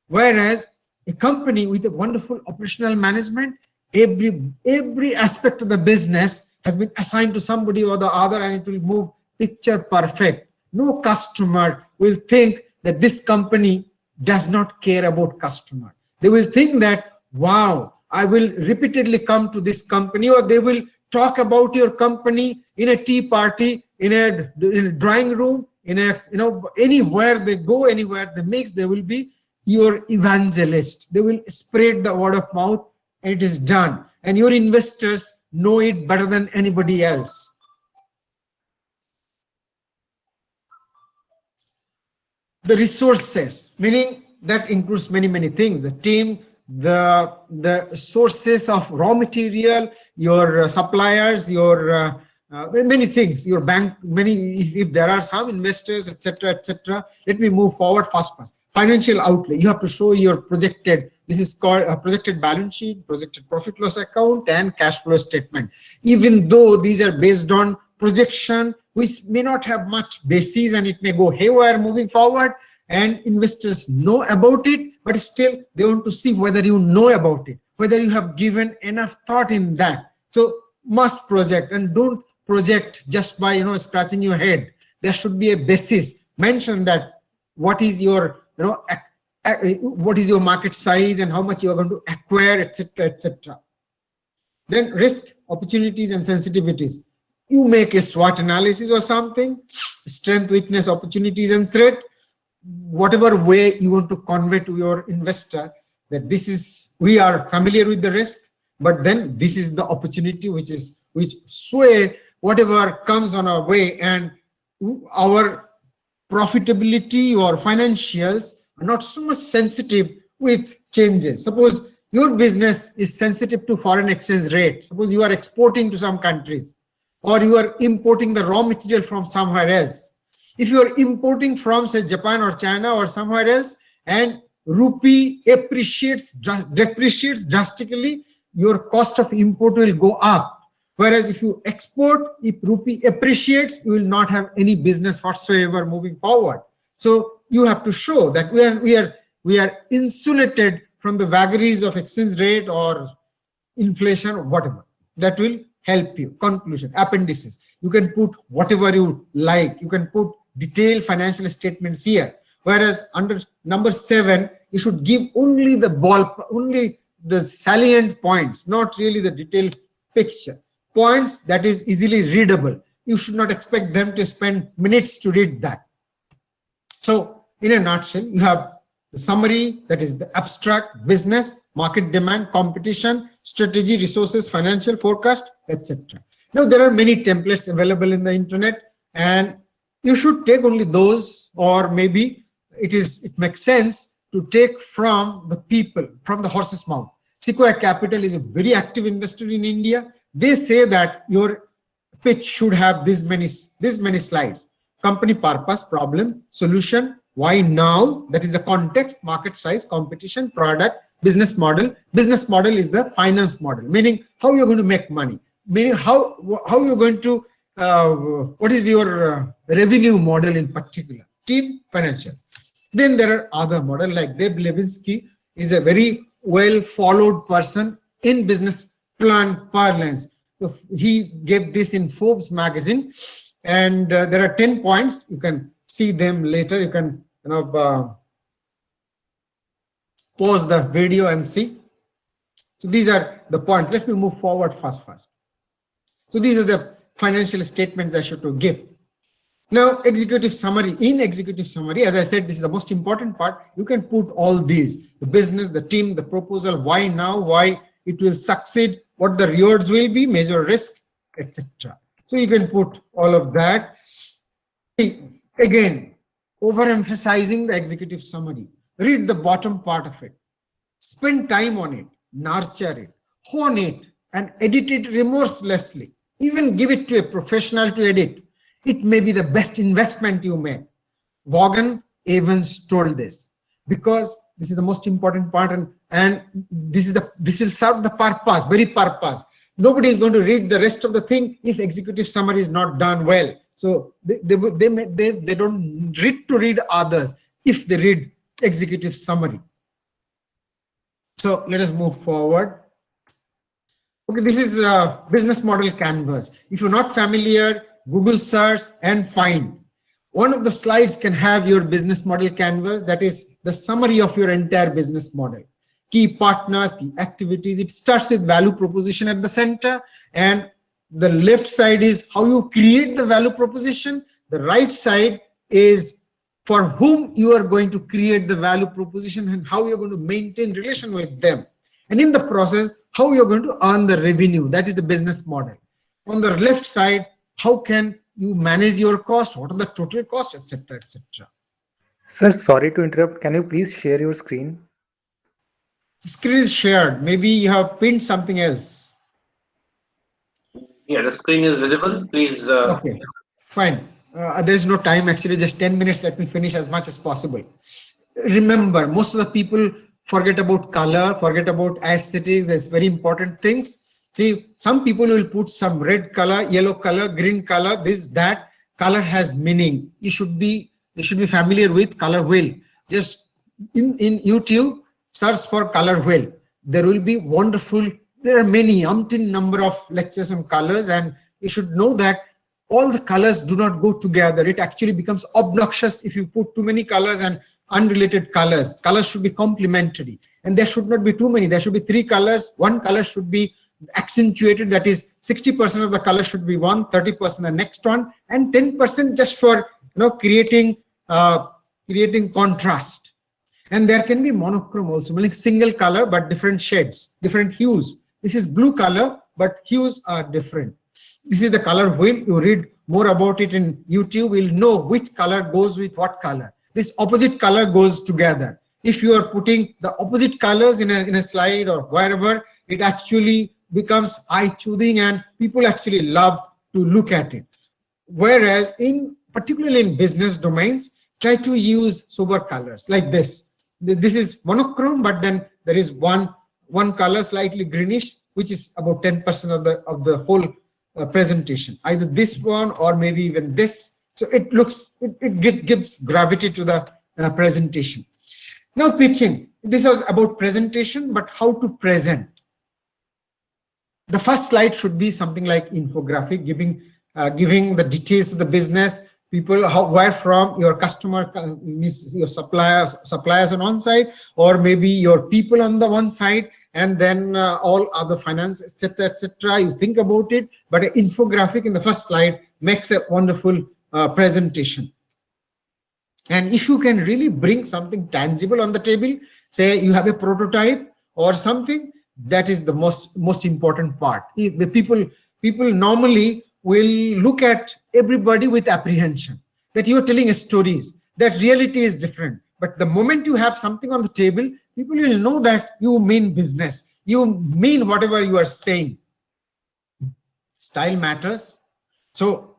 Whereas a company with a wonderful operational management, every aspect of the business has been assigned to somebody or the other, and it will move picture perfect. No customer will think that this company does not care about customer. They will think that, wow, I will repeatedly come to this company, or they will talk about your company in a tea party, in a drawing room, anywhere they go, anywhere they mix, they will be your evangelist. They will spread the word of mouth, and it is done. And your investors know it better than anybody else. The resources, meaning that includes many things: the team, the sources of raw material, your suppliers, your many things, your bank, many, if there are some investors, etc., etc. Let me move forward fast. Financial outlay, you have to show your projected, this is called a projected balance sheet, projected profit loss account, and cash flow statement. Even though these are based on projection, which may not have much basis and it may go haywire moving forward, and investors know about it, but still they want to see whether you know about it, whether you have given enough thought in that. So must project, and don't project just by scratching your head. There should be a basis. Mention that what is your what is your market size and how much you are going to acquire, etc., etc. Then risk, opportunities, and sensitivities. You make a SWOT analysis or something, strength, weakness, opportunities, and threat. Whatever way you want to convey to your investor that this is, we are familiar with the risk, but then this is the opportunity which sway whatever comes on our way, and our profitability or financials are not so much sensitive with changes. Suppose your business is sensitive to foreign exchange rate. Suppose you are exporting to some countries, or you are importing the raw material from somewhere else. If you are importing from, say, Japan or China or somewhere else, and rupee depreciates drastically, your cost of import will go up. Whereas if you export, if rupee appreciates, you will not have any business whatsoever moving forward. So you have to show that we are insulated from the vagaries of exchange rate or inflation or whatever. That will help you. Conclusion, appendices. You can put whatever you like. You can put detailed financial statements here. Whereas under number 7, you should give only the salient points, not really the detailed picture. Points that is easily readable. You should not expect them to spend minutes to read that. So in a nutshell, you have the summary, that is the abstract, business, market demand, competition, strategy, resources, financial forecast, etc. Now there are many templates available in the internet, and you should take only those, or maybe it makes sense to take from the people, from the horse's mouth. Sequoia Capital is a very active investor in India. They say that your pitch should have this many slides: company purpose, problem, solution, why now, that is the context, market size, competition, product, business model. Business model is the finance model, meaning how you're going to make money, meaning how you're going to what is your revenue model in particular, team, financials. Then there are other models like Deb Levinsky is a very well followed person in business plan parlance. So he gave this in Forbes magazine, and there are 10 points. You can see them later. You can pause the video and see. So these are the points. Let me move forward fast. So these are the financial statements I should to give. Now, executive summary. In executive summary, as I said, this is the most important part. You can put all these: the business, the team, the proposal, why now, why it will succeed, what the rewards will be, major risk, etc. So you can put all of that. Again, overemphasizing the executive summary. Read the bottom part of it. Spend time on it, nurture it, hone it, and edit it remorselessly. Even give it to a professional to edit. It may be the best investment you make. Vaughan Evans told this, because this is the most important part, and this will serve the purpose, very purpose. Nobody is going to read the rest of the thing if executive summary is not done well. So they don't read others if they read executive summary. So let us move forward. Okay, this is a business model canvas. If you're not familiar, Google search and find. One of the slides can have your business model canvas, that is the summary of your entire business model. Key partners, key activities. It starts with value proposition at the center, and the left side is how you create the value proposition. The right side is for whom you are going to create the value proposition and how you're going to maintain relation with them. And in the process, how you're going to earn the revenue. That is the business model. On the left side, how can you manage your cost? What are the total costs, etc., etc. Sir, sorry to interrupt. Can you please share your screen? Screen is shared. Maybe you have pinned something else. Yeah, the screen is visible. Please. Okay, fine. There's no time actually, just 10 minutes. Let me finish as much as possible. Remember, most of the people forget about color, forget about aesthetics. There's very important things. See, some people will put some red color, yellow color, green color, this, that. Color has meaning. You should be familiar with color wheel. Just in YouTube, search for color wheel. There will be wonderful, there are many umpteen number of lectures on colors, and you should know that all the colors do not go together. It actually becomes obnoxious if you put too many colors and unrelated colors. Colors should be complementary, and there should not be too many. There should be 3 colors. One color should be accentuated, that is 60% of the color should be one, 30% the next one, and 10% just for creating contrast. And there can be monochrome also, meaning single color but different shades, different hues. This is blue color, but hues are different. This is the color wheel. You read more about it in YouTube. You'll know which color goes with what color. This opposite color goes together. If you are putting the opposite colors in a slide or wherever, it actually becomes eye-soothing and people actually love to look at it. Whereas particularly in business domains, try to use sober colors like this. This is monochrome, but then there is one color slightly greenish, which is about 10% of the whole presentation. Either this one or maybe even this. So it gives gravity to the presentation. Now pitching. This was about presentation, but how to present. The first slide should be something like infographic, giving the details of the business, people, where from, your customer, your suppliers on one side, or maybe your people on the one side, and then all other finance, etc., etc. You think about it, but an infographic in the first slide makes a wonderful presentation. And if you can really bring something tangible on the table, say you have a prototype or something, that is the most important part. People normally will look at everybody with apprehension, that you are telling stories, that reality is different. But the moment you have something on the table, people will know that you mean business, you mean whatever you are saying. Style matters. So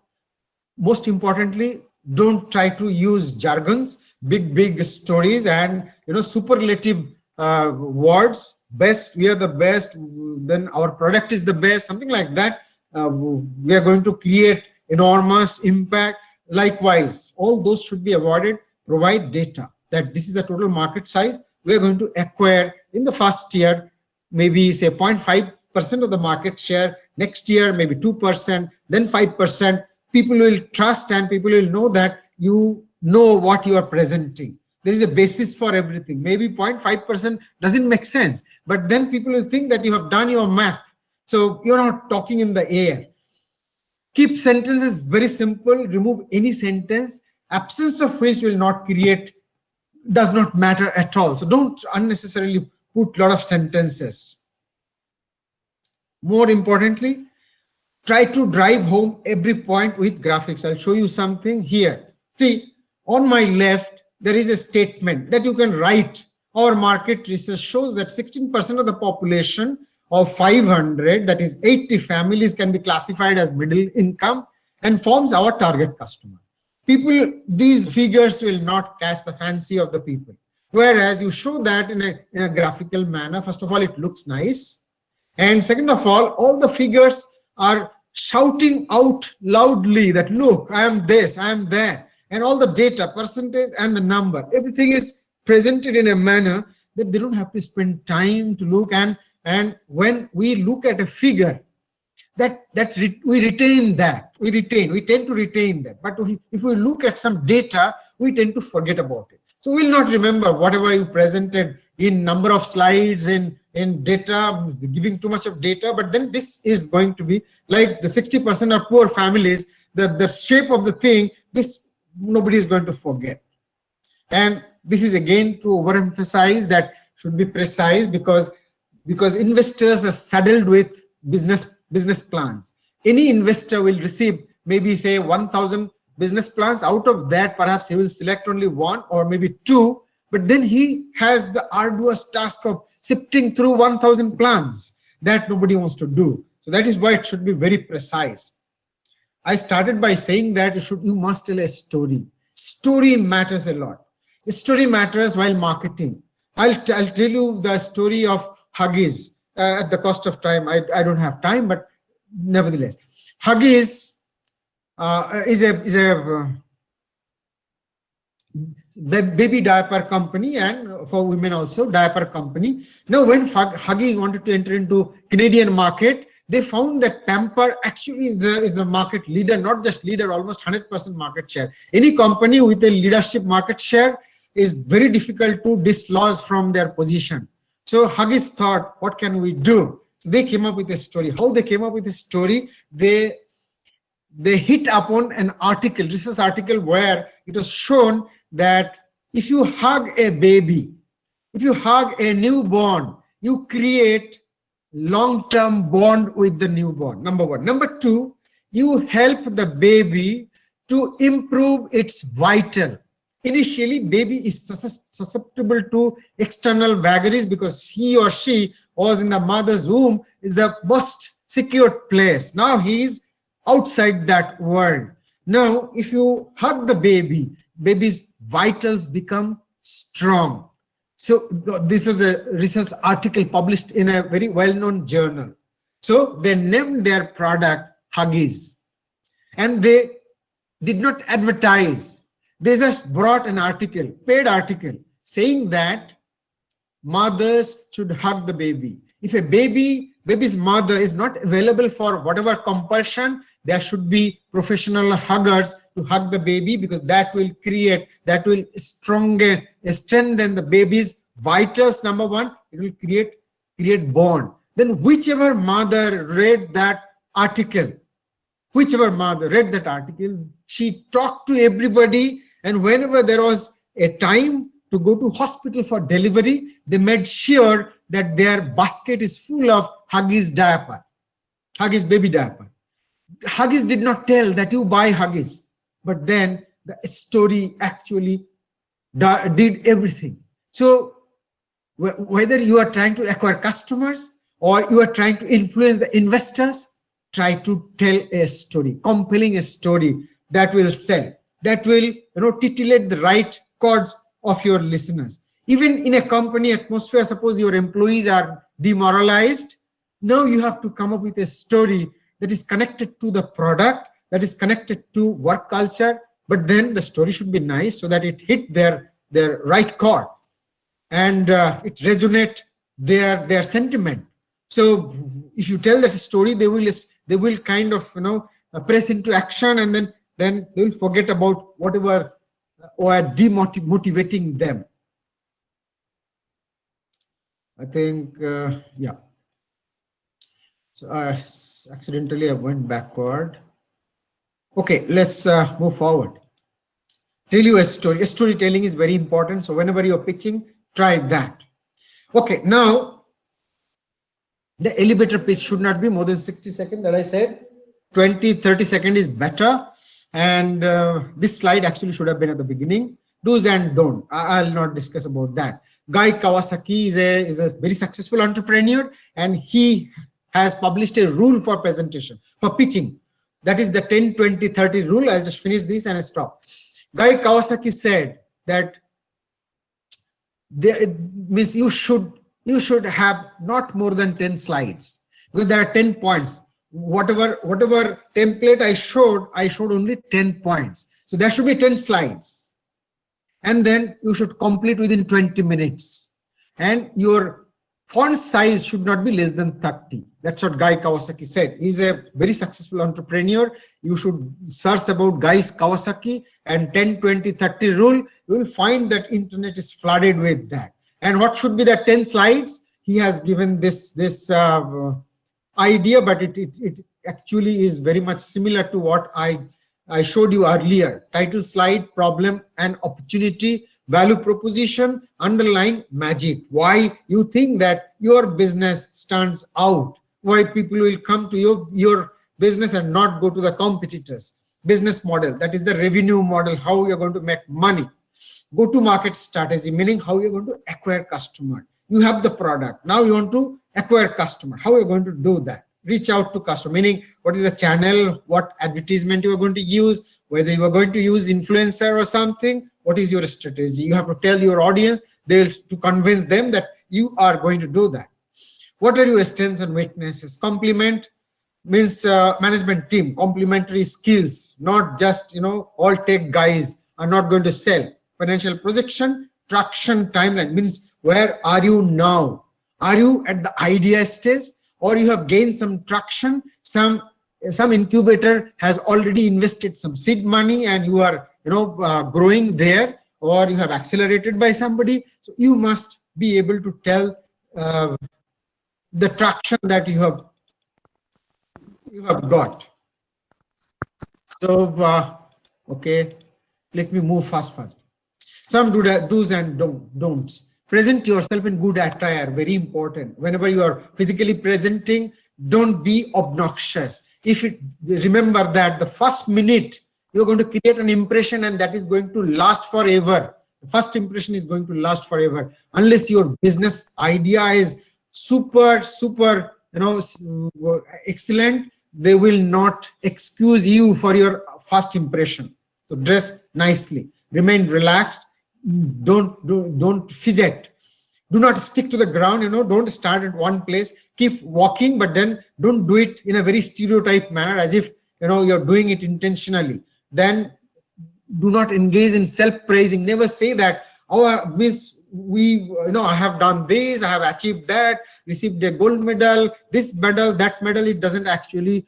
most importantly, don't try to use jargons, big stories, and superlative words. Best, we are the best, then our product is the best, something like that. We are going to create enormous impact. Likewise, all those should be avoided. Provide data that this is the total market size we are going to acquire in the first year, maybe say 0.5% of the market share. Next year, maybe 2%, then 5%. People will trust and people will know that you know what you are presenting. There is a basis for everything. Maybe 0.5% doesn't make sense, but then people will think that you have done your math. So you're not talking in the air. Keep sentences very simple. Remove any sentence, absence of which will not create, does not matter at all. So don't unnecessarily put a lot of sentences. More importantly, try to drive home every point with graphics. I'll show you something here. See, on my left, there is a statement that you can write. Our market research shows that 16% of the population of 500, that is 80 families, can be classified as middle income and forms our target customer. People, these figures will not catch the fancy of the people. Whereas you show that in a graphical manner, first of all, it looks nice. And second of all the figures are shouting out loudly that, look, I am this, I am that. And all the data, percentage and the number, everything is presented in a manner that they don't have to spend time to look. And when we look at a figure, we retain that. We tend to retain that. But if we look at some data, we tend to forget about it. So we'll not remember whatever you presented in number of slides, in data, giving too much of data. But then this is going to be like the 60% of poor families, the shape of the thing, this nobody is going to forget. And this is again to overemphasize that should be precise, because investors are saddled with business plans. Any investor will receive maybe say 1,000 business plans. Out of that, perhaps he will select only one or maybe two, but then he has the arduous task of sifting through 1,000 plans that nobody wants to do. So that is why it should be very precise. I started by saying that you must tell a story. Story matters a lot. Story matters while marketing. I'll tell you the story of Huggies at the cost of time. I don't have time, but nevertheless, Huggies is a the baby diaper company, and for women also diaper company. Now, when Huggies wanted to enter into Canadian market, they found that Pamper actually is the market leader, not just leader, almost 100% market share. Any company with a leadership market share is very difficult to dislodge from their position. So Huggies thought, what can we do? So they came up with a story. How they came up with a story? They hit upon an article, research article, where it was shown that if you hug a baby, if you hug a newborn, you create long-term bond with the newborn, number one. Number two, you help the baby to improve its vital. Initially, baby is susceptible to external vagaries because he or she was in the mother's womb, is the most secure place. Now he is outside that world. Now, if you hug the baby, baby's vitals become strong. So this is a research article published in a very well-known journal. So they named their product Huggies, and they did not advertise. They just brought an article, paid article, saying that mothers should hug the baby. If a baby's mother is not available for whatever compulsion, there should be professional huggers to hug the baby, because that will strengthen the baby's vitals. Number one, it will create bond. Then whichever mother read that article, she talked to everybody, and whenever there was a time to go to hospital for delivery, they made sure that their basket is full of Huggies diaper, Huggies baby diaper. Huggies did not tell that you buy Huggies, but then the story actually did everything. So whether you are trying to acquire customers or you are trying to influence the investors, try to tell a story, compelling a story that will sell, that will titillate the right chords of your listeners. Even in a company atmosphere, suppose your employees are demoralized, now you have to come up with a story that is connected to the product, that is connected to work culture, but then the story should be nice so that it hit their right chord and it resonate their sentiment. So if you tell that story, they will kind of press into action, and then they will forget about whatever or demotivating them. I think yeah. So accidentally I went backward. Okay, let's move forward. Tell you a story. Storytelling is very important. So whenever you're pitching, try that. Okay, now the elevator pitch should not be more than 60 seconds, that I said. 20-30 seconds is better. And this slide actually should have been at the beginning. Do's and don't. I'll not discuss about that. Guy Kawasaki is a very successful entrepreneur, and he has published a rule for presentation, for pitching. That is the 10-20-30 rule. I'll just finish this and I stop. Guy Kawasaki said that you should have not more than 10 slides, because there are 10 points. Whatever template I showed only 10 points. So there should be 10 slides. And then you should complete within 20 minutes. And your font size should not be less than 30. That's what Guy Kawasaki said. He's a very successful entrepreneur. You should search about Guy Kawasaki and 10-20-30 rule. You will find that internet is flooded with that. And what should be the 10 slides? He has given this idea, but it actually is very much similar to what I showed you earlier. Title slide, problem and opportunity, value proposition, underline magic. Why you think that your business stands out, why people will come to your business and not go to the competitors. Business model, that is the revenue model, how you're going to make money. Go-to-market strategy, meaning how you're going to acquire customer. You have the product. Now you want to acquire customer. How are you going to do that? Reach out to customer, meaning what is the channel, what advertisement you are going to use, whether you are going to use influencer or something, what is your strategy? You have to tell your audience, to convince them that you are going to do that. What are your strengths and weaknesses? Complement means management team, complementary skills, not just, all tech guys are not going to sell. Financial projection, traction timeline means where are you now? Are you at the idea stage, or you have gained some traction? Some incubator has already invested some seed money and you are growing there, or you have accelerated by somebody. So you must be able to tell the traction that you have got. So okay, let me move fast. Some do's and don'ts. Present yourself in good attire, very important. Whenever you are physically presenting, don't be obnoxious. Remember that the first minute you're going to create an impression, and that is going to last forever. The first impression is going to last forever, unless your business idea is super excellent. They will not excuse you for your first impression. So dress nicely, remain relaxed, don't fidget, do not stick to the ground, don't start at one place, keep walking, but then don't do it in a very stereotype manner as if you're doing it intentionally. Then do not engage in self-praising. Never say that, oh miss, I have done this, I have achieved that, received a gold medal, this medal, that medal. It doesn't actually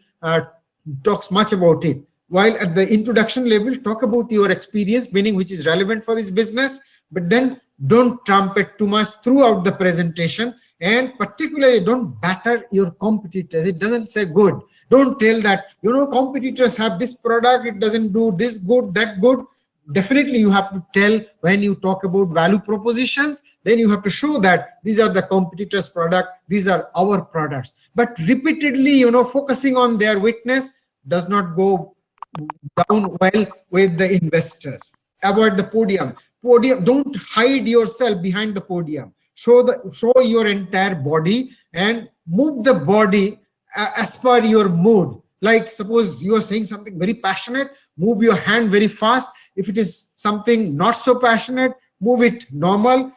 talks much about it. While at the introduction level, talk about your experience, meaning which is relevant for this business, but then don't trumpet too much throughout the presentation, and particularly don't batter your competitors. It doesn't say good. Don't tell that, competitors have this product, it doesn't do this good, that good. Definitely you have to tell, when you talk about value propositions, then you have to show that these are the competitors' product, these are our products. But repeatedly, focusing on their weakness does not go down well with the investors. Avoid the podium. Don't hide yourself behind the podium. Show your entire body and move the body as per your mood. Like suppose you are saying something very passionate, move your hand very fast. If it is something not so passionate, move it normal.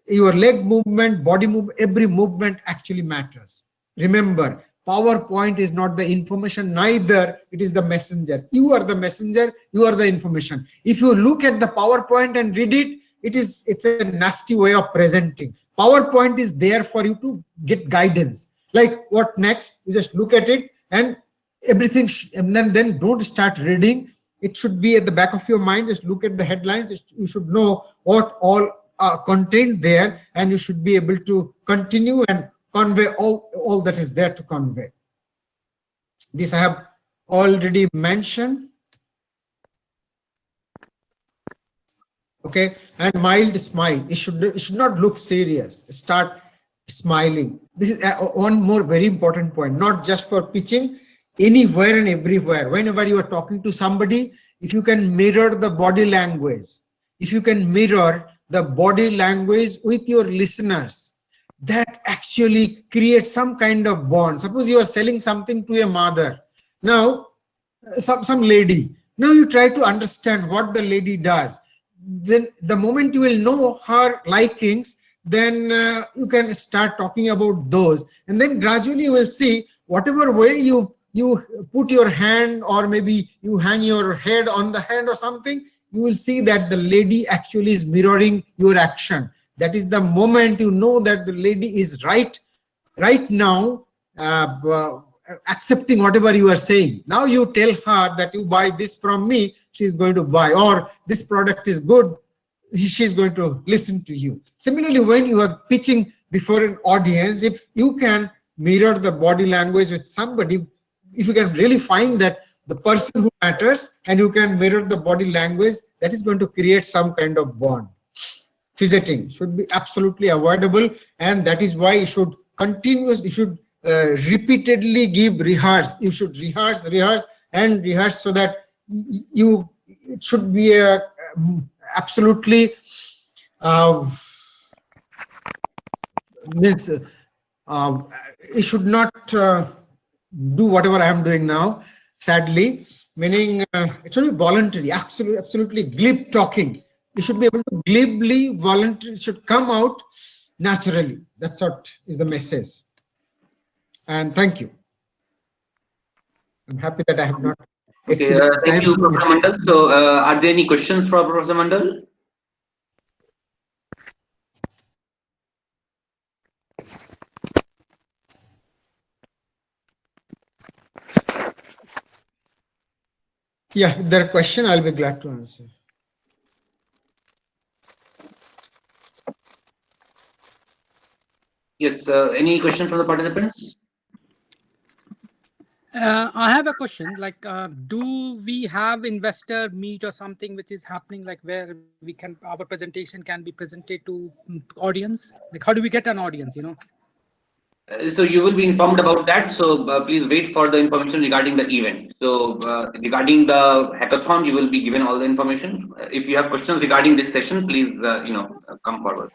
Your leg movement, body movement, every movement actually matters. Remember, PowerPoint is not the information, neither it is the messenger. You are the messenger, you are the information. If you look at the PowerPoint and read it, it's a nasty way of presenting. PowerPoint is there for you to get guidance. Like what next? You just look at it and everything, and then don't start reading. It should be at the back of your mind. Just look at the headlines. You should know what all are contained there, and you should be able to continue and convey all that is there to convey. This I have already mentioned. Okay, and mild smile. It should not look serious. Start smiling. This is one more very important point. Not just for pitching, anywhere and everywhere. Whenever you are talking to somebody, if you can mirror the body language, if you can mirror the body language with your listeners, that actually creates some kind of bond. Suppose you are selling something to a mother. Now, some lady. Now you try to understand what the lady does. Then the moment you will know her likings, then you can start talking about those. And then gradually you will see whatever way you put your hand, or maybe you hang your head on the hand or something, you will see that the lady actually is mirroring your action. That is the moment you know that the lady is right now accepting whatever you are saying. Now you tell her that you buy this from me, she is going to buy, or this product is good, she is going to listen to you. Similarly, when you are pitching before an audience, if you can mirror the body language with somebody, if you can really find that the person who matters and you can mirror the body language, that is going to create some kind of bond. Fidgeting should be absolutely avoidable, and that is why you should repeatedly give rehearse. You should rehearse so that it should be absolutely means it should not do whatever I am doing now, sadly, meaning it should be voluntary, absolutely glib talking. You should be able to glibly, voluntary, it should come out naturally. That's what is the message. And thank you. I'm happy that I have not Okay, exceeded the thank time you, limit. Professor Mandal. So, are there any questions for Professor Mandal? Yeah, if there are questions, I'll be glad to answer. Yes, any questions from the participants? I have a question, like, do we have investor meet or something which is happening, like where we can, our presentation can be presented to audience? Like, how do we get an audience, you know? So you will be informed about that. So please wait for the information regarding the event. So regarding the hackathon, you will be given all the information. If you have questions regarding this session, please come forward.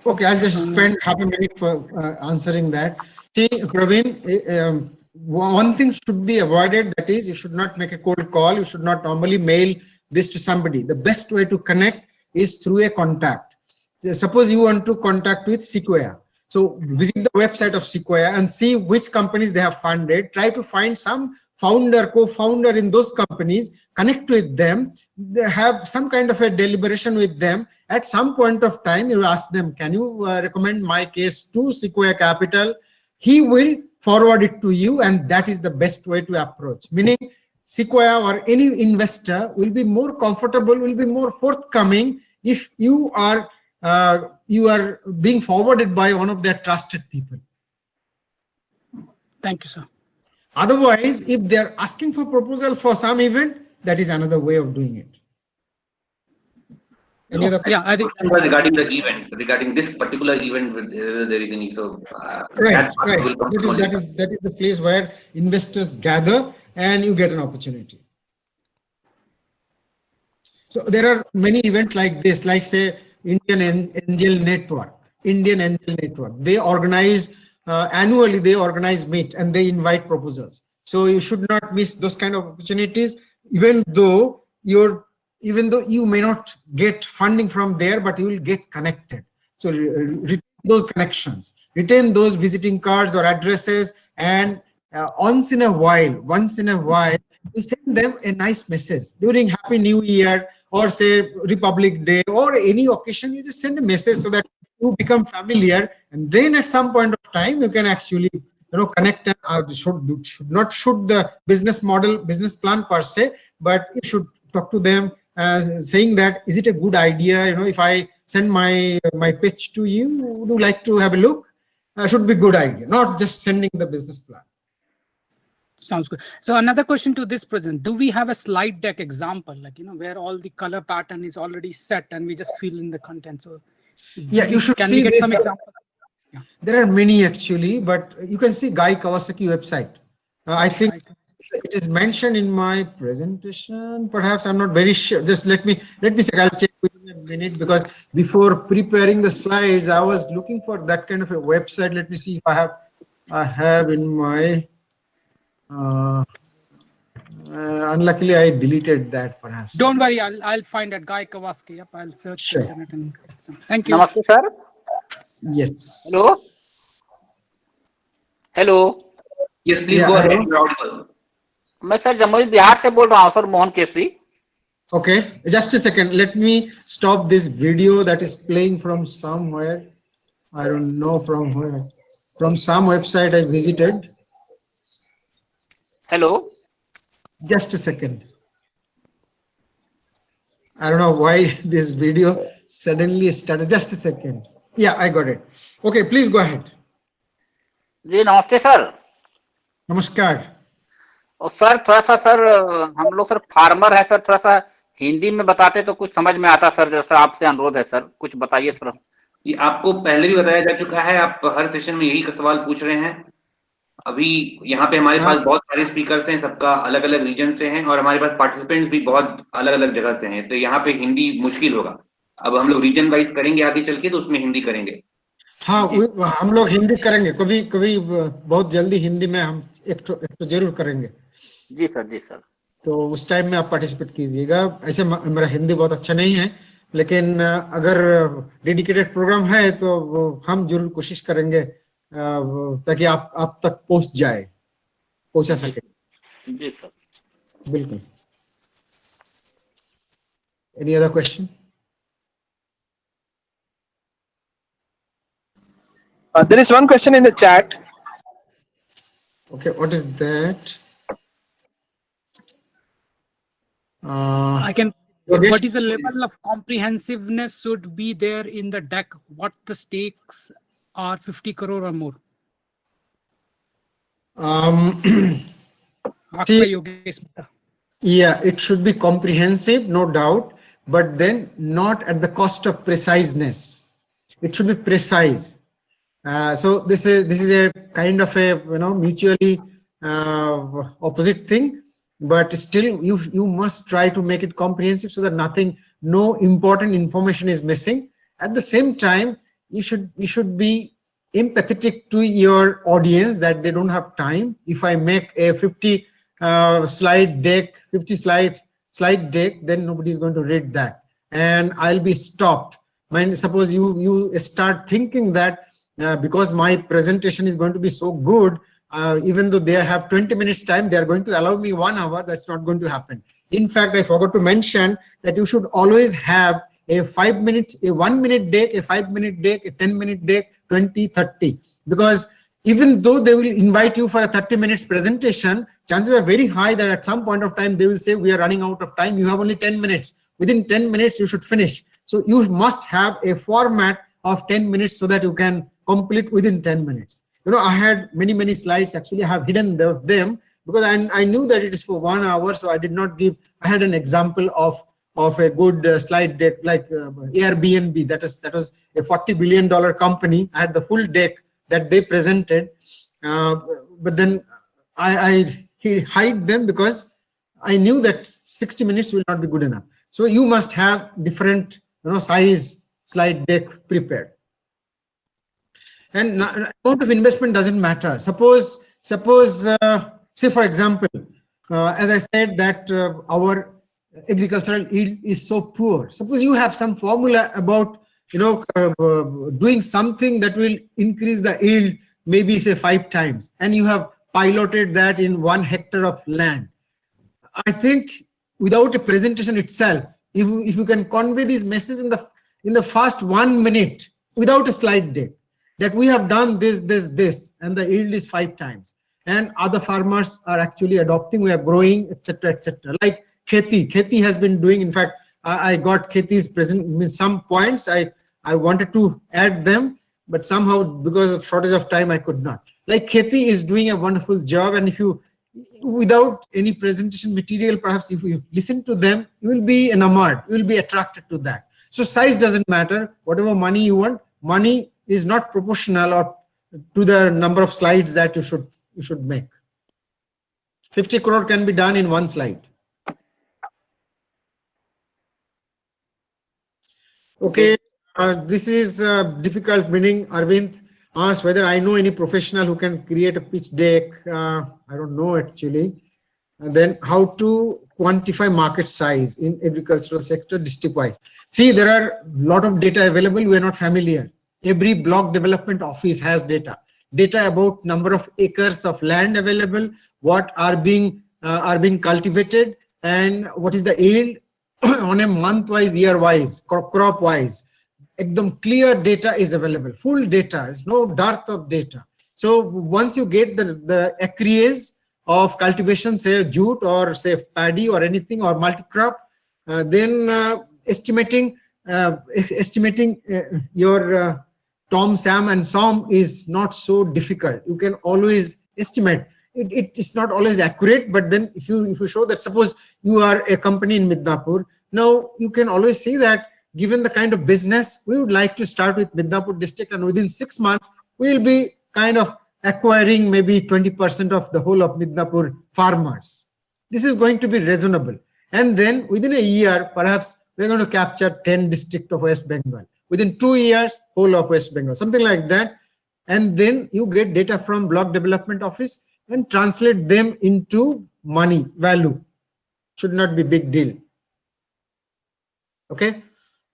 Okay, I'll just spend half a minute for answering that. See, Praveen, one thing should be avoided, that is, you should not make a cold call. You should not normally mail this to somebody. The best way to connect is through a contact. Suppose you want to contact with Sequoia. So visit the website of Sequoia and see which companies they have funded. Try to find some founder, co-founder in those companies, connect with them, they have some kind of a deliberation with them. At some point of time, you ask them, can you recommend my case to Sequoia Capital? He will forward it to you, and that is the best way to approach. Meaning, Sequoia or any investor will be more comfortable, will be more forthcoming if you are being forwarded by one of their trusted people. Thank you, sir. Otherwise, if they're asking for proposal for some event, that is another way of doing it. Any other? Yeah, I think regarding the event, regarding this particular event, with there is any, so right. That is the place where investors gather and you get an opportunity. So there are many events like this, like say Indian Angel Network. They organize annually. They organize meet and they invite proposals. So you should not miss those kind of opportunities, even though you may not get funding from there, but you will get connected. So retain those connections, retain those visiting cards or addresses, and once in a while, you send them a nice message during Happy New Year or say Republic Day or any occasion. You just send a message so that you become familiar, and then at some point of time you can actually connect and should not shoot the business plan per se, but you should talk to them as saying that, is it a good idea, if I send my pitch to you, would you like to have a look? Should be good idea, not just sending the business plan. sounds good. So another question to this present, do we have a slide deck example, like, where all the color pattern is already set and we just fill in the content? So yeah, you should can see we get this. some examples? There are many actually, but you can see Guy Kawasaki website. I think it is mentioned in my presentation. Perhaps I'm not very sure. Just let me check. I'll check within a minute, because before preparing the slides, I was looking for that kind of a website. Let me see if I have in my. Unluckily, I deleted that. Perhaps. Don't worry, I'll find that Guy Kawasaki. Yep, I'll search Sure. the internet and get some. Thank you. नमस्ते sir. Yes. Hello. Yes, please go ahead. You're audible. मैं sir Jamui Bihar से बोल रहा हूँ sir, Mohan Kesari. Okay, just a second. Let me stop this video that is playing from somewhere. I don't know from where. From some website I visited. Hello. Just a second. I don't know why this video suddenly started. Just a second. Yeah, I got it. Okay, please go ahead. जी नमस्ते sir. Namaskar. और sir थोड़ा सा sir, हम लोग sir farmer है sir, थोड़ा सा हिंदी में बताते तो कुछ समझ में आता सर. जैसा आपसे अनुरोध है सर, कुछ बताइए सर. ये आपको पहले भी बताया जा चुका है, आप हर सेशन में यही का सवाल पूछ रहे हैं. अभी यहाँ पे हमारे हाँ। पास बहुत सारे स्पीकर्स हैं, सबका अलग अलग रीजन से हैं, और हमारे पास पार्टिसिपेंट्स भी बहुत अलग अलग जगह से हैं, इसलिए यहाँ पे हिंदी मुश्किल होगा। अब हम लोग रीजन वाइज करेंगे आगे चल के, तो उसमें हिंदी करेंगे। हाँ, जी हम लोग हिंदी करेंगे, कभी कभी बहुत जल्दी हिंदी में हम एक तो जरूर करेंगे। जी सर, जी सर। तो उस टाइम में आप पार्टिसिपेट कीजिएगा। ऐसे मेरा हिंदी बहुत अच्छा नहीं है, लेकिन अगर डेडिकेटेड प्रोग्राम है तो हम जरूर कोशिश करेंगे ताकि आप तक पहुंचा जी सके। सर, जी सर। बिल्कुल। Any other question? There is one question in the chat. Okay, what is that? I can. Yogesh? What is the level of comprehensiveness should be there in the deck? What the stakes are 50 crore or more? Asked See, by Yogesh Mehta. yeah, it should be comprehensive, no doubt, but then not at the cost of preciseness. It should be precise. So this is a kind of a mutually opposite thing, but still you must try to make it comprehensive so that no important information is missing. At the same time, you should be empathetic to your audience that they don't have time. If I make a 50 slide deck, 50 slide deck, then nobody is going to read that, and I'll be stopped. Suppose you start thinking that because my presentation is going to be so good, even though they have 20 minutes time, they are going to allow me 1 hour. That's not going to happen. In fact, I forgot to mention that you should always have a 5 minutes, a 1 minute deck, a 5 minute deck, a 10 minute deck, 20, 30. Because even though they will invite you for a 30 minutes presentation, chances are very high that at some point of time, they will say, we are running out of time. You have only 10 minutes. Within 10 minutes, you should finish. So you must have a format of 10 minutes so that you can complete within 10 minutes. I had many slides. Actually, I have hidden them because I knew that it is for 1 hour. So I did not give, I had an example of a good slide deck like Airbnb. That was a $40 billion company. I had the full deck that they presented. But then I hide them because I knew that 60 minutes will not be good enough. So you must have different size slide deck prepared. And amount of investment doesn't matter. Suppose say for example, as I said that our agricultural yield is so poor. Suppose you have some formula about doing something that will increase the yield maybe say 5 times, and you have piloted that in 1 hectare of land. I think without a presentation itself, if you can convey these messages in the first 1 minute without a slide deck, that we have done this, and the yield is 5 times, and other farmers are actually adopting, we are growing, etc., etc. Like Kheti has been doing. In fact, I got Kheti's present with some points. I wanted to add them, but somehow because of shortage of time, I could not. Like Kheti is doing a wonderful job, and if you, without any presentation material, perhaps if you listen to them, you will be enamored, you will be attracted to that. So size doesn't matter. Whatever money you want, money is not proportional or to the number of slides that you should make. 50 crore can be done in 1 slide. Okay, this is difficult, meaning Arvind asked whether I know any professional who can create a pitch deck. I don't know actually. And then how to quantify market size in agricultural sector district wise. See, there are a lot of data available. We are not familiar. Every block development office has data about number of acres of land available, what are being cultivated, and what is the yield on a month wise, year wise, crop wise. Ekdam clear data is available, full data, is no dearth of data. So once you get the acreage of cultivation, say jute or say paddy or anything or multi-crop, then estimating your Tom, Sam and Som is not so difficult. You can always estimate. It is not always accurate, but then if you show that, suppose you are a company in Midnapur, now you can always see that given the kind of business, we would like to start with Midnapur district, and within 6 months we will be kind of acquiring maybe 20% of the whole of Midnapur farmers. This is going to be reasonable. And then within a year, perhaps we're going to capture 10 districts of West Bengal. Within 2 years, whole of West Bengal, something like that. And then you get data from block development office and translate them into money value. Should not be big deal. Okay,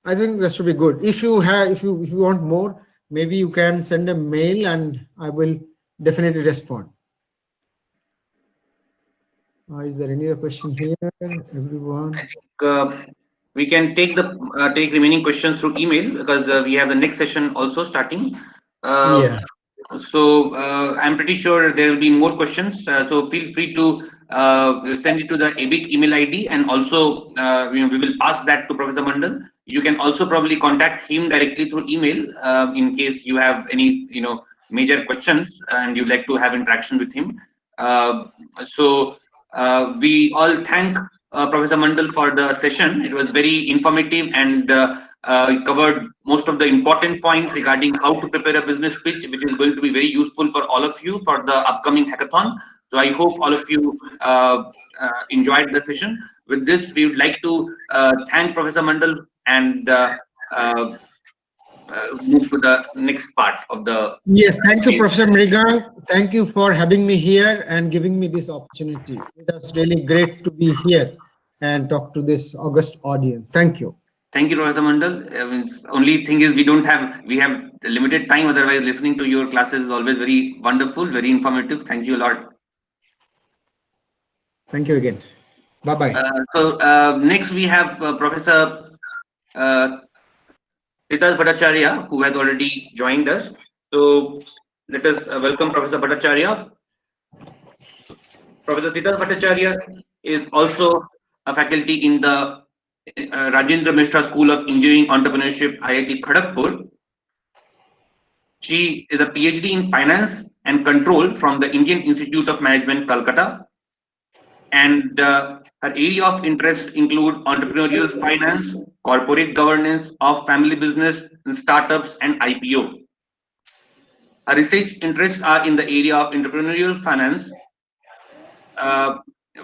I think that should be good. If you want more, maybe you can send a mail and I will definitely respond. Is there any other question here, everyone? I think we can take remaining questions through email, because we have the next session also starting. Yeah. So I'm pretty sure there will be more questions. So feel free to send it to the ABIC email ID, and also we will pass that to Professor Mandal. You can also probably contact him directly through email in case you have any major questions and you'd like to have interaction with him. So we all thank Professor Mandal for the session. It was very informative and covered most of the important points regarding how to prepare a business pitch, which is going to be very useful for all of you for the upcoming hackathon. So I hope all of you enjoyed the session. With this, we would like to thank Professor Mandal and move to the next part of the. Yes, thank you, Professor Mrigang. Thank you for having me here and giving me this opportunity. It was really great to be here and talk to this august audience. Thank you. Thank you, Professor Mandal. Only thing is we have limited time. Otherwise, listening to your classes is always very wonderful, very informative. Thank you a lot. Thank you again. Bye-bye. So next we have Professor Siddharth Bhattacharya, who has already joined us. So let us welcome Professor Bhattacharya. Professor Siddharth Bhattacharya is also a faculty in the Rajendra Mishra School of Engineering Entrepreneurship, IIT Kharagpur. She is a PhD in Finance and Control from the Indian Institute of Management, Calcutta. And her area of interest include entrepreneurial finance, corporate governance of family business, and startups, and IPO. Her research interests are in the area of entrepreneurial finance,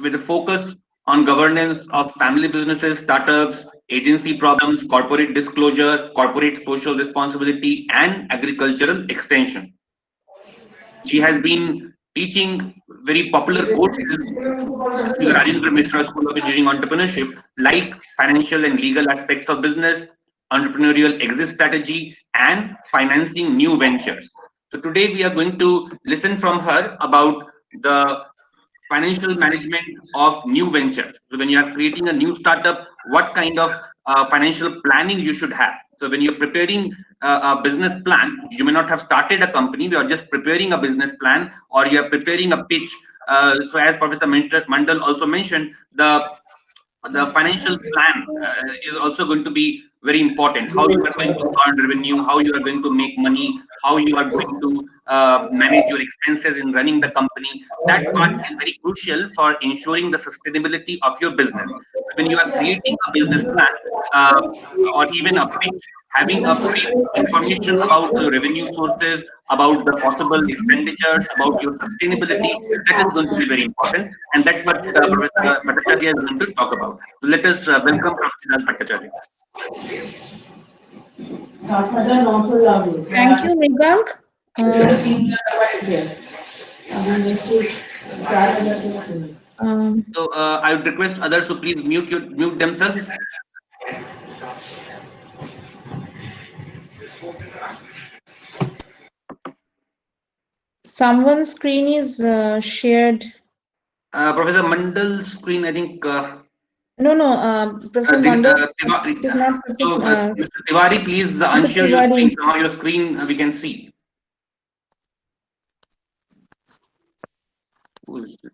with a focus on governance of family businesses, startups, agency problems, corporate disclosure, corporate social responsibility, and agricultural extension. She has been teaching very popular courses to the Rajendra Mishra School of Engineering Entrepreneurship, like financial and legal aspects of business, entrepreneurial exit strategy, and financing new ventures. So today we are going to listen from her about the financial management of new ventures. So when you are creating a new startup, what kind of financial planning you should have. So when you're preparing a business plan, you may not have started a company, we are just preparing a business plan, or you are preparing a pitch. So as Professor Mandal also mentioned, the financial plan is also going to be very important. How you are going to earn revenue, how you are going to make money, how you are going to manage your expenses in running the company. That part is very crucial for ensuring the sustainability of your business. When you are creating a business plan or even a pitch, having a brief information about the revenue sources, about the possible expenditures, about your sustainability, that is going to be very important. And that's what Professor Bhattacharya is going to talk about. So let us welcome Professor Bhattacharya. Thank you, Mrigang. So I would request others to please mute themselves. Someone's screen is shared. Professor Mandal's screen, I think. No, Professor Mandal. So, Mr. Tiwari, please unshare your screen. Somehow your screen we can see. Who is this?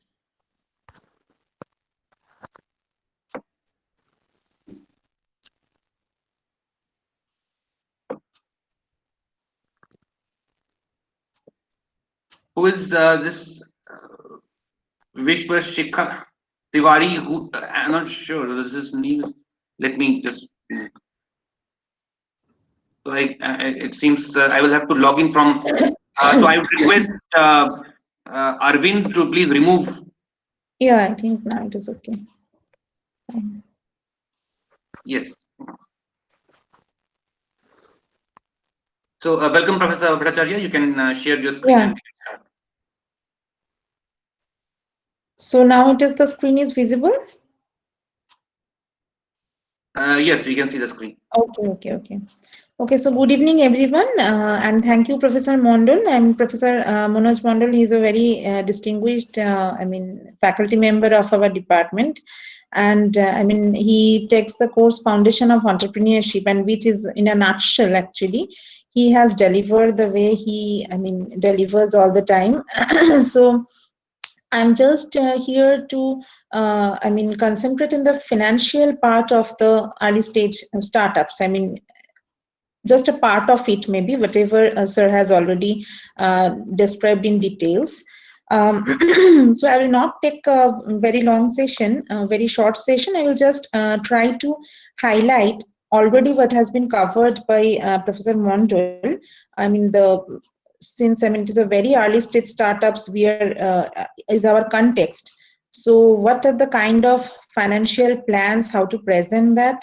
Who is this Vishwa Shikhar Tiwari? Who I'm not sure. This is new. Let me just. So it seems I will have to log in from So I would request Arvind to please remove. Yeah, I think now it is okay. Yes. So welcome, Professor Bhattacharya. You can share your screen Yeah. and we can start. So now it is the screen is visible. Yes, we can see the screen. Okay. Okay, so good evening, everyone, and thank you, Professor Mondal. I'm Professor Manoj Mondal. He's a very distinguished, faculty member of our department, and he takes the course Foundation of Entrepreneurship, and which is in a nutshell, actually, he has delivered the way he, delivers all the time. So I'm just here to, concentrate in the financial part of the early stage startups. Just a part of it, maybe whatever sir has already described in details. So I will not take a very long session, a very short session. I will just try to highlight already what has been covered by Professor Mondal. Since it is a very early stage startups where is our context. So what are the kind of financial plans, how to present that,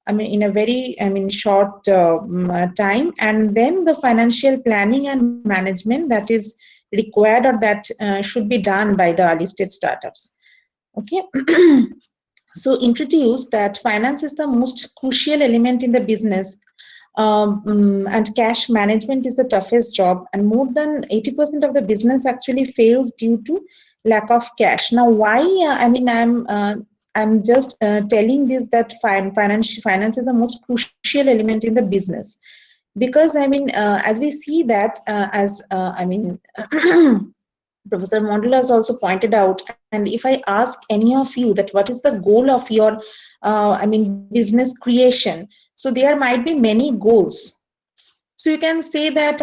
in a very, short time, and then the financial planning and management that is required or that should be done by the early stage startups. Okay. So introduce that finance is the most crucial element in the business, and cash management is the toughest job, and more than 80% of the business actually fails due to lack of cash. Now why I'm just telling this, that finance is the most crucial element in the business, because as we see that, as Professor Mondal has also pointed out, and if I ask any of you that what is the goal of your business creation, so there might be many goals. So you can say that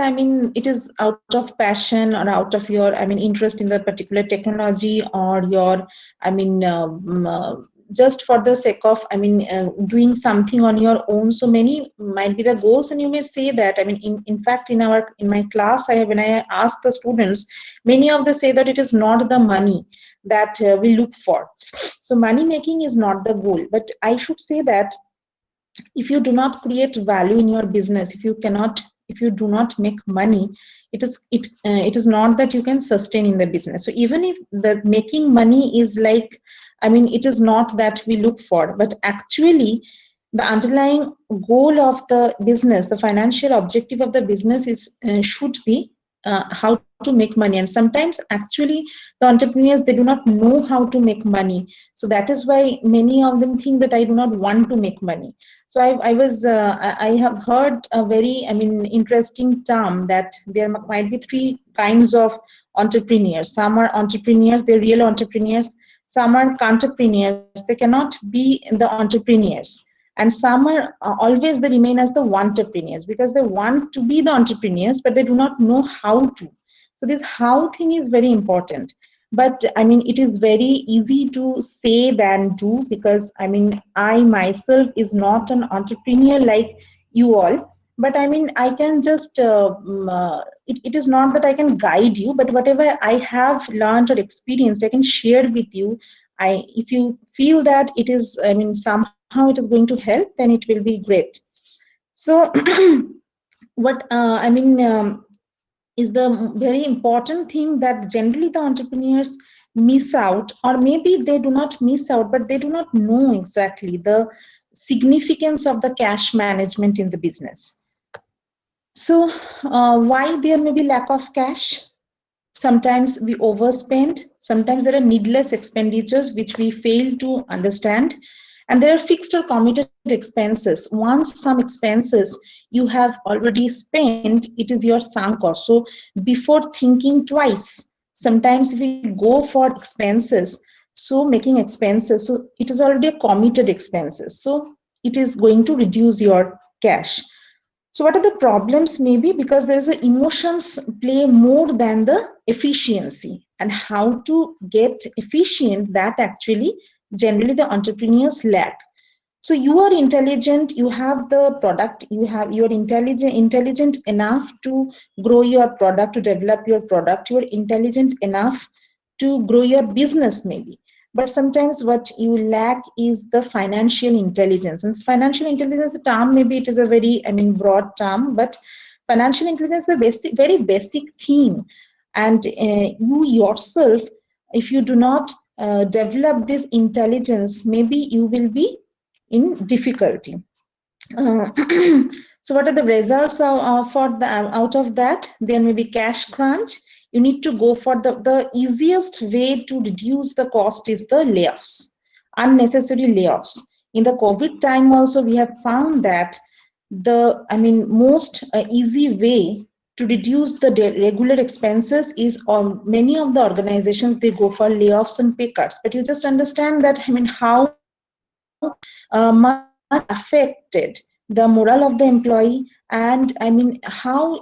it is out of passion or out of your interest in the particular technology, or your just for the sake of doing something on your own. So many might be the goals, and you may say that in fact in my class, when I ask the students, many of them say that it is not the money that we look for. So money making is not the goal, but I should say that if you do not create value in your business, if you do not make money, it is not that you can sustain in the business. So even if the making money is like, it is not that we look for, but actually the underlying goal of the business, the financial objective of the business is should be how to make money. And sometimes actually the entrepreneurs, they do not know how to make money. So that is why many of them think that I do not want to make money. So I have heard a very interesting term that there might be three kinds of entrepreneurs. Some are entrepreneurs, they're real entrepreneurs. Some are entrepreneurs, they cannot be the entrepreneurs. And some are always they remain as the entrepreneurs, because they want to be the entrepreneurs, but they do not know how to. So this how thing is very important. But it is very easy to say than do, because I myself is not an entrepreneur like you all. But I can just it is not that I can guide you, but whatever I have learned or experienced, I can share with you. If you feel that it is somehow it is going to help, then it will be great. So what is the very important thing that generally the entrepreneurs miss out, or maybe they do not miss out, but they do not know exactly the significance of the cash management in the business. So why there may be lack of cash? Sometimes we overspend, sometimes there are needless expenditures which we fail to understand, and there are fixed or committed expenses. Once some expenses you have already spent, it is your sunk cost. So before thinking twice, sometimes if we go for expenses, so making expenses, so it is already a committed expenses, so it is going to reduce your cash. So what are the problems? Maybe because there's a emotions play more than the efficiency, and how to get efficient, that actually generally the entrepreneurs lack. So you are intelligent, you have the product, you are intelligent enough to grow your product, to develop your product. You are intelligent enough to grow your business maybe. But sometimes what you lack is the financial intelligence. And financial intelligence, a term, maybe it is a very, broad term, but financial intelligence is a basic, very basic thing. And you yourself, if you do not develop this intelligence, maybe you will be in difficulty. So what are the results out of that? There may be cash crunch. You need to go for the easiest way to reduce the cost is the layoffs, unnecessary layoffs. In the COVID time also, we have found that the most easy way to reduce the regular expenses is on many of the organizations, they go for layoffs and pay cuts. But you just understand that how much affected the morale of the employee, and how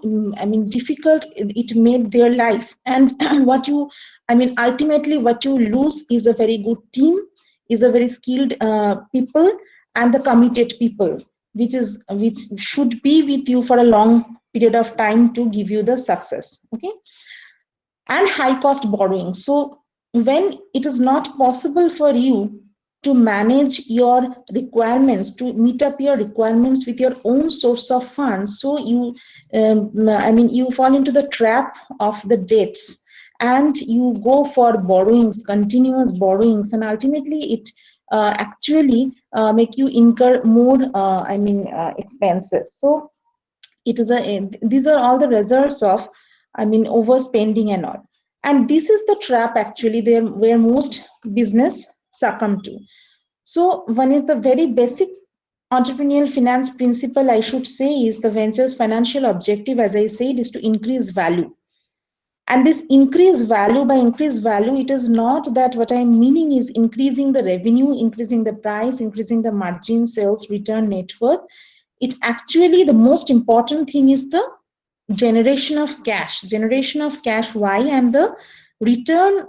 difficult it made their life. And what you ultimately what you lose is a very good team, is a very skilled people, and the committed people, which should be with you for a long period of time to give you the success. Okay. And high cost borrowing. So when it is not possible for you to manage your requirements, to meet up your requirements with your own source of funds, so you you fall into the trap of the debts, and you go for borrowings, continuous borrowings, and ultimately it actually make you incur more expenses. So it is these are all the results of overspending and all. And this is the trap actually there where most business succumb to. So one is the very basic entrepreneurial finance principle, I should say, is the venture's financial objective, as I said, is to increase value. And this increased value, by increased value, it is not that what I'm meaning is increasing the revenue, increasing the price, increasing the margin, sales, return, net worth. It actually, the most important thing is the generation of cash. Generation of cash, why? And the return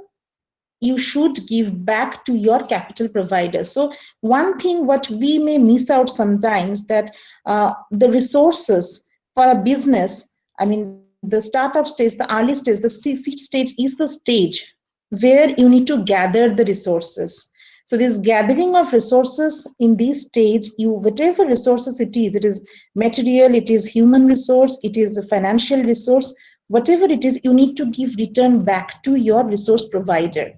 you should give back to your capital provider. So one thing what we may miss out sometimes, that the resources for a business, the startup stage, the early stage, the seed stage is the stage where you need to gather the resources. So this gathering of resources in this stage, whatever resources it is material, it is human resource, it is a financial resource, whatever it is, you need to give return back to your resource provider.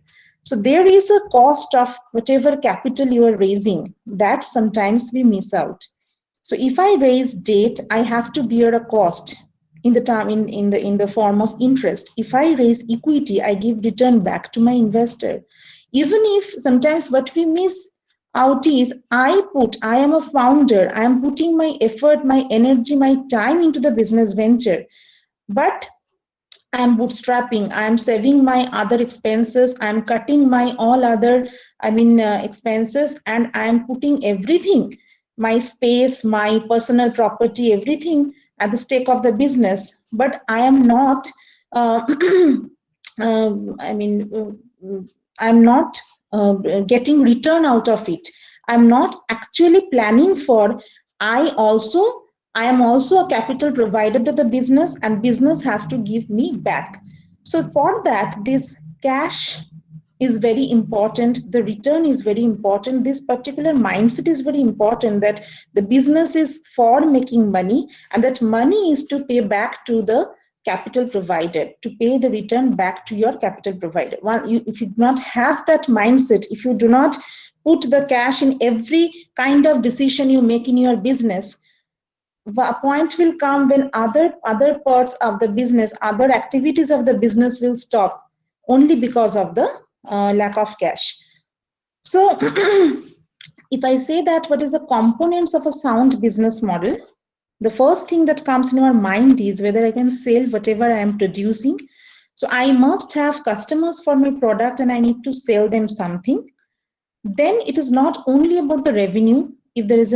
So there is a cost of whatever capital you are raising, that sometimes we miss out. So if I raise debt, I have to bear a cost in the form of interest. If I raise equity, I give return back to my investor. Even if sometimes what we miss out is, I am a founder, I am putting my effort, my energy, my time into the business venture, but I am bootstrapping, I am saving my other expenses, I am cutting my all other expenses, and I am putting everything, my space, my personal property, everything at the stake of the business. But I am not I'm not getting return out of it. I'm not actually planning for, I am also a capital provider to the business, and business has to give me back. So for that, this cash is very important. The return is very important. This particular mindset is very important, that the business is for making money, and that money is to pay back to the capital provider, to pay the return back to your capital provider. If you do not have that mindset, if you do not put the cash in every kind of decision you make in your business, a point will come when other parts of the business, other activities of the business will stop only because of the lack of cash. So if I say that what is the components of a sound business model, the first thing that comes in our mind is whether I can sell whatever I am producing. So I must have customers for my product, and I need to sell them something. Then it is not only about the revenue. If there is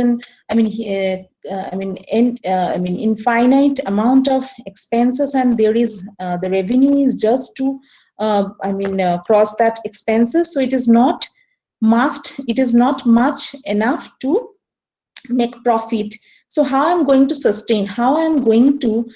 infinite amount of expenses, and there is the revenue is just to cross that expenses. So it is not much enough to make profit. So how I'm going to sustain, how I'm going to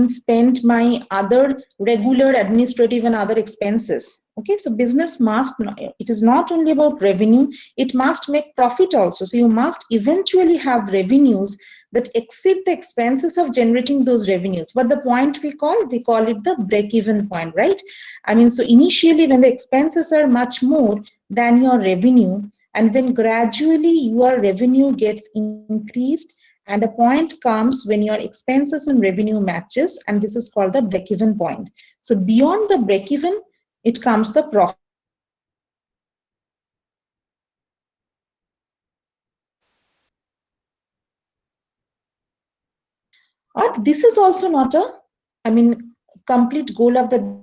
spend my other regular administrative and other expenses. Okay, so business must, it is not only about revenue, it must make profit also. So you must eventually have revenues that exceed the expenses of generating those revenues. But the point we call it the break-even point, right? I mean, so initially when the expenses are much more than your revenue, and when gradually your revenue gets increased, and a point comes when your expenses and revenue matches, and this is called the break-even point. So beyond the break-even, it comes the profit. But this is also not a, complete goal of the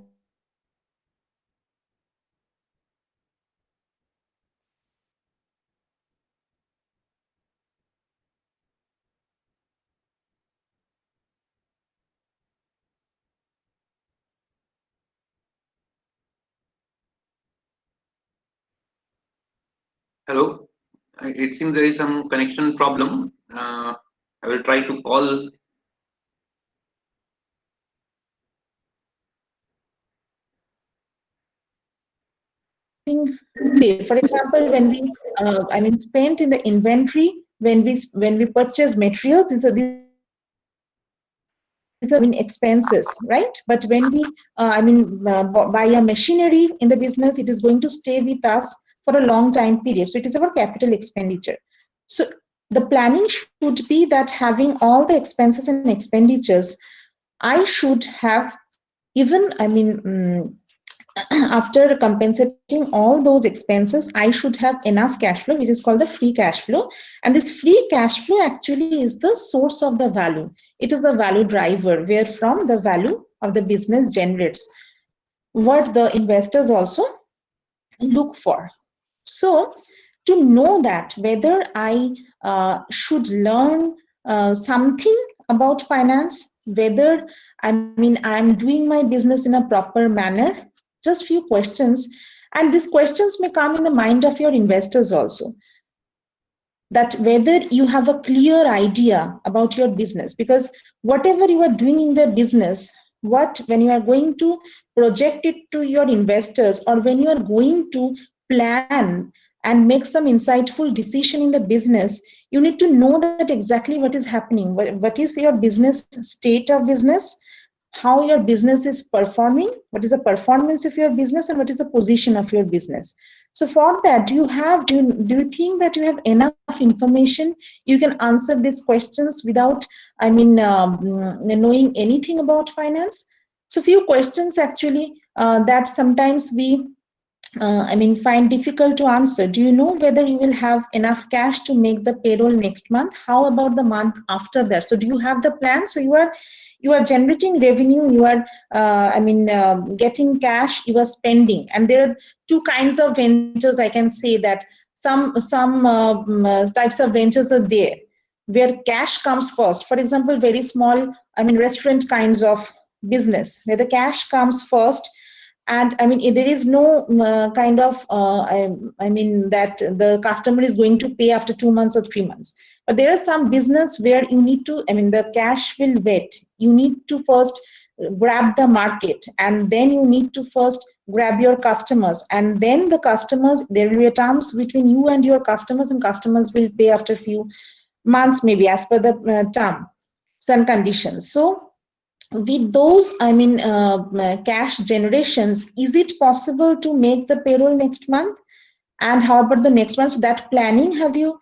Hello. It seems there is some connection problem. I will try to call. For example, when we spent in the inventory, when we purchase materials, these are expenses, right? But when we buy a machinery in the business, it is going to stay with us for a long time period. So it is our capital expenditure. So the planning should be that having all the expenses and expenditures, I should have even after compensating all those expenses, I should have enough cash flow, which is called the free cash flow. And this free cash flow actually is the source of the value. It is the value driver, where from the value of the business generates what the investors also look for. So to know that whether I should learn something about finance, whether I'm doing my business in a proper manner, just few questions, and these questions may come in the mind of your investors also, that whether you have a clear idea about your business, because whatever you are doing in the business, when you are going to project it to your investors, or when you are going to plan and make some insightful decision in the business, you need to know that exactly what is happening, what is your business state of business, how your business is performing, what is the performance of your business, and what is the position of your business. So for that, do you think that you have enough information, you can answer these questions without knowing anything about finance? So few questions actually that sometimes we find difficult to answer. Do you know whether you will have enough cash to make the payroll next month? How about the month after that? So do you have the plan? So you are generating revenue, you are getting cash, you are spending, and there are two kinds of ventures. I can say that some types of ventures are there where cash comes first. For example, very small restaurant kinds of business where the cash comes first, and there is no kind of that the customer is going to pay after 2 months or 3 months. But there are some business where you need to, the cash will wait. You need to first grab the market, and then you need to first grab your customers, and then the customers, there will be terms between you and your customers, and customers will pay after a few months, maybe as per the term and conditions. So with those cash generations, is it possible to make the payroll next month? And how about the next one? So that planning, have you,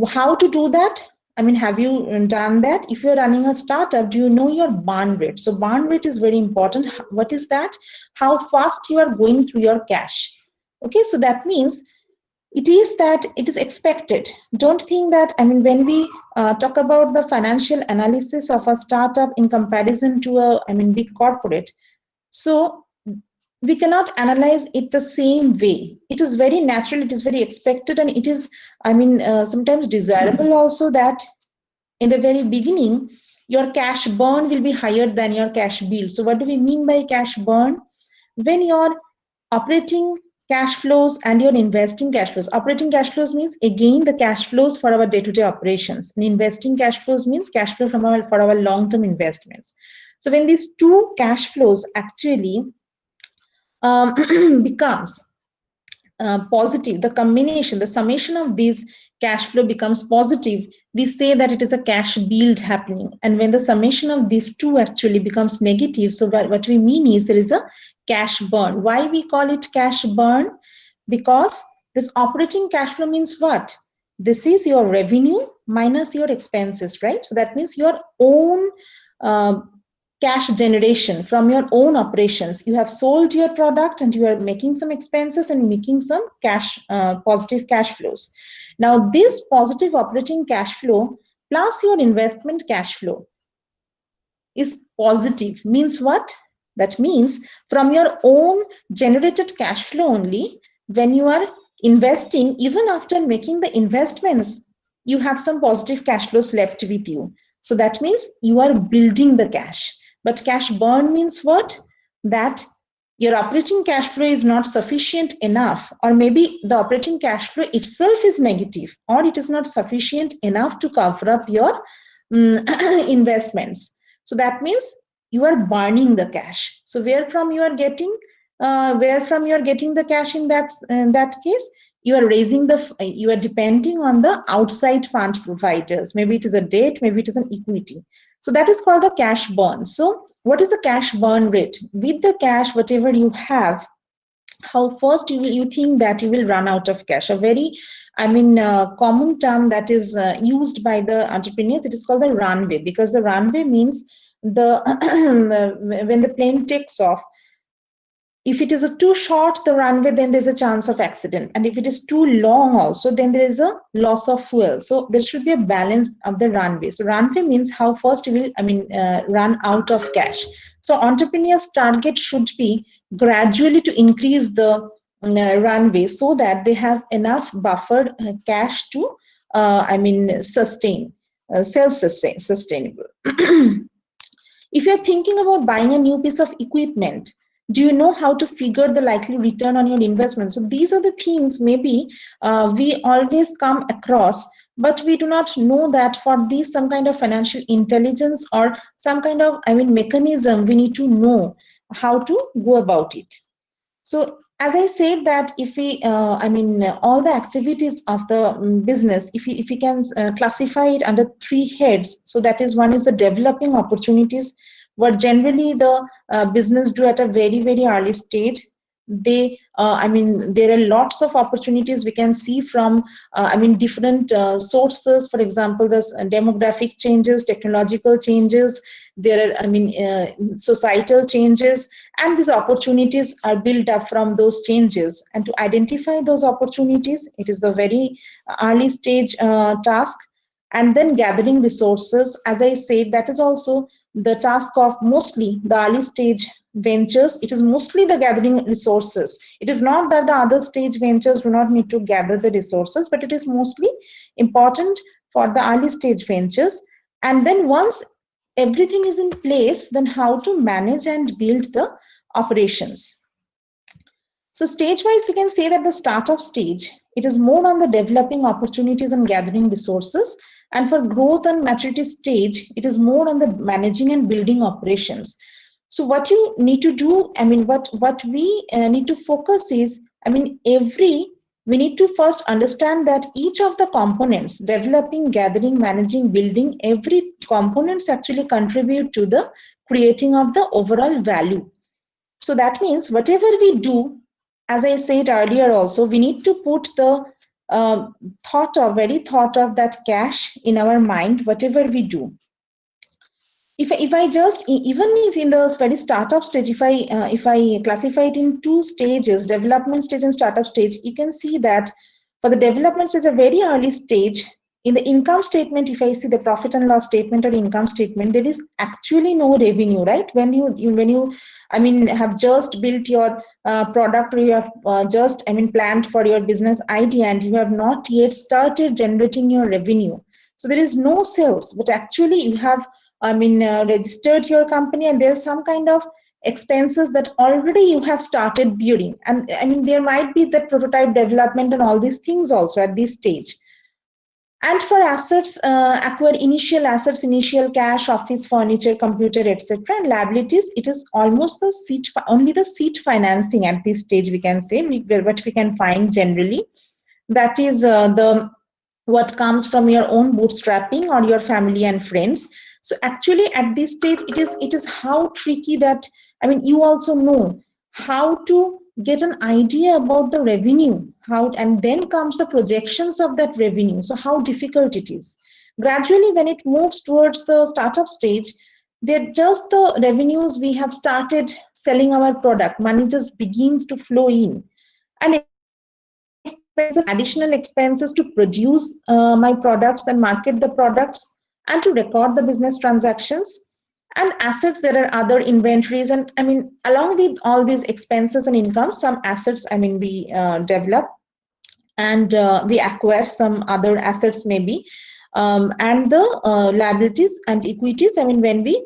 how to do that? Have you done that? If you're running a startup, do you know your burn rate? So burn rate is very important. What is that? How fast you are going through your cash. Okay, so that means it is that it is expected. Don't think that, when we talk about the financial analysis of a startup in comparison to a, big corporate, so we cannot analyze it the same way. It is very natural, it is very expected, and it is, sometimes desirable also that in the very beginning, your cash burn will be higher than your cash bill. So what do we mean by cash burn? When you're operating cash flows and your investing cash flows. Operating cash flows means again the cash flows for our day-to-day operations, and investing cash flows means cash flow from for our long-term investments. So when these two cash flows actually becomes positive, the combination, the summation of these cash flow becomes positive, we say that it is a cash build happening. And when the summation of these two actually becomes negative, so what we mean is there is a cash burn. Why we call it cash burn? Because this operating cash flow means what? This is your revenue minus your expenses, right? So that means your own cash generation from your own operations. You have sold your product and you are making some expenses and making some cash, positive cash flows. Now this positive operating cash flow plus your investment cash flow is positive. Means what? That means from your own generated cash flow only, when you are investing, even after making the investments, you have some positive cash flows left with you. So that means you are building the cash. But cash burn means what? That your operating cash flow is not sufficient enough, or maybe the operating cash flow itself is negative, or it is not sufficient enough to cover up your investments. So that means you are burning the cash. So where from you are getting the cash in that case? You are you are depending on the outside fund providers. Maybe it is a debt, maybe it is an equity. So that is called the cash burn. So what is the cash burn rate? With the cash, whatever you have, how first you think that you will run out of cash? A very, common term that is used by the entrepreneurs, it is called the runway, because the runway means the when the plane takes off, if it is a too short the runway, then there's a chance of accident, and if it is too long also, then there is a loss of fuel. So there should be a balance of the runway. So runway means how fast you will run out of cash. So entrepreneurs target should be gradually to increase the runway, so that they have enough buffered cash to sustain, sustainable. If you're thinking about buying a new piece of equipment, do you know how to figure the likely return on your investment? So these are the things maybe we always come across, but we do not know that for this some kind of financial intelligence or some kind of mechanism, we need to know how to go about it. So as I said that if we, all the activities of the business, if we can classify it under three heads. So that is, one is the developing opportunities, what generally the business do at a very, very early stage. They, there are lots of opportunities we can see from, different sources. For example, there's demographic changes, technological changes, there are, societal changes, and these opportunities are built up from those changes. And to identify those opportunities, it is a very early stage task. And then gathering resources, as I said, that is also the task of mostly the early stage ventures. It is mostly the gathering resources. It is not that the other stage ventures do not need to gather the resources, but it is mostly important for the early stage ventures. And then once everything is in place, then how to manage and build the operations. So stage-wise, we can say that the startup stage, it is more on the developing opportunities and gathering resources. And for growth and maturity stage, it is more on the managing and building operations. So what you need to do, what we need to focus is, we need to first understand that each of the components, developing, gathering, managing, building, every components actually contribute to the creating of the overall value. So that means whatever we do, as I said earlier also, we need to put the thought of that cash in our mind, whatever we do. If I just, even if in the very startup stage, if I classify it in two stages, development stage and startup stage, you can see that for the development stage, a very early stage, in the income statement, if I see the profit and loss statement or income statement, there is actually no revenue, right? When you have just built your product, or you have just planned for your business idea, and you have not yet started generating your revenue. So there is no sales, but actually you have registered your company, and there's some kind of expenses that already you have started bearing. And I mean, there might be the prototype development and all these things also at this stage. And for assets, acquire initial assets, initial cash, office furniture, computer, etc. And liabilities, it is almost the seat, only the seat financing at this stage, we can say, what we can find generally. That is the what comes from your own bootstrapping or your family and friends. So actually at this stage, it is how tricky that, I mean, you also know how to get an idea about the revenue, how, and then comes the projections of that revenue. So how difficult it is. Gradually, when it moves towards the startup stage, they're just the revenues, we have started selling our product, money just begins to flow in. And expenses, additional expenses to produce my products and market the products and to record the business transactions. And assets, there are other inventories, and I mean, along with all these expenses and income, some assets, I mean, we develop and we acquire some other assets maybe, and the liabilities and equities, I mean, when we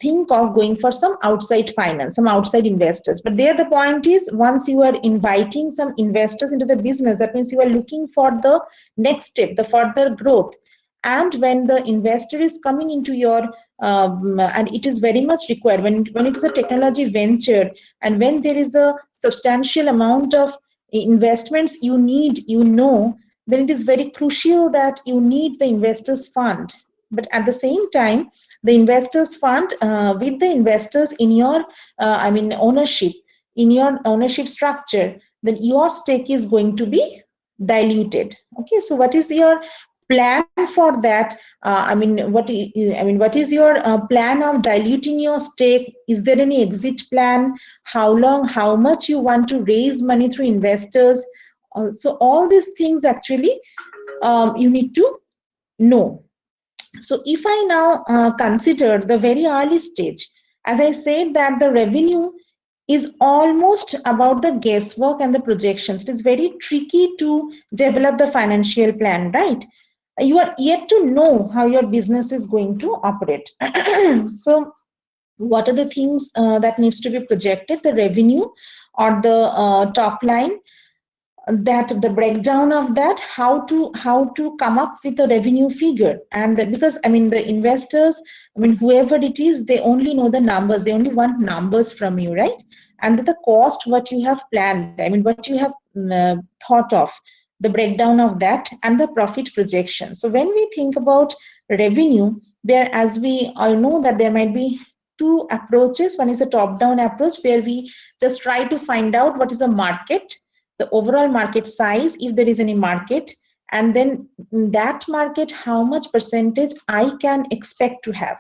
think of going for some outside finance, some outside investors. But there the point is, once you are inviting some investors into the business, that means you are looking for the next step, the further growth. And when the investor is coming into your and it is very much required when it is a technology venture, and when there is a substantial amount of investments you need, you know, then it is very crucial that you need the investors fund. But at the same time, the investors fund with the investors in your I mean, ownership, in your ownership structure, then your stake is going to be diluted. Okay, so what is your plan for that? I mean, what is your plan of diluting your stake? Is there any exit plan? How long, how much you want to raise money through investors? So all these things actually you need to know. So if I now consider the very early stage, as I said, that the revenue is almost about the guesswork and the projections. It is very tricky to develop the financial plan, right? You are yet to know how your business is going to operate. So what are the things that needs to be projected? The revenue or the top line, that the breakdown of that, how to come up with a revenue figure. And that, because I mean, the investors, I mean, whoever it is, they only know the numbers, they only want numbers from you, right? And the cost, what you have planned, I mean, what you have thought of, the breakdown of that, and the profit projection. So when we think about revenue, there, as we all know, that there might be two approaches. One is a top down approach, where we just try to find out what is a market, the overall market size, if there is any market, and then in that market, how much percentage I can expect to have.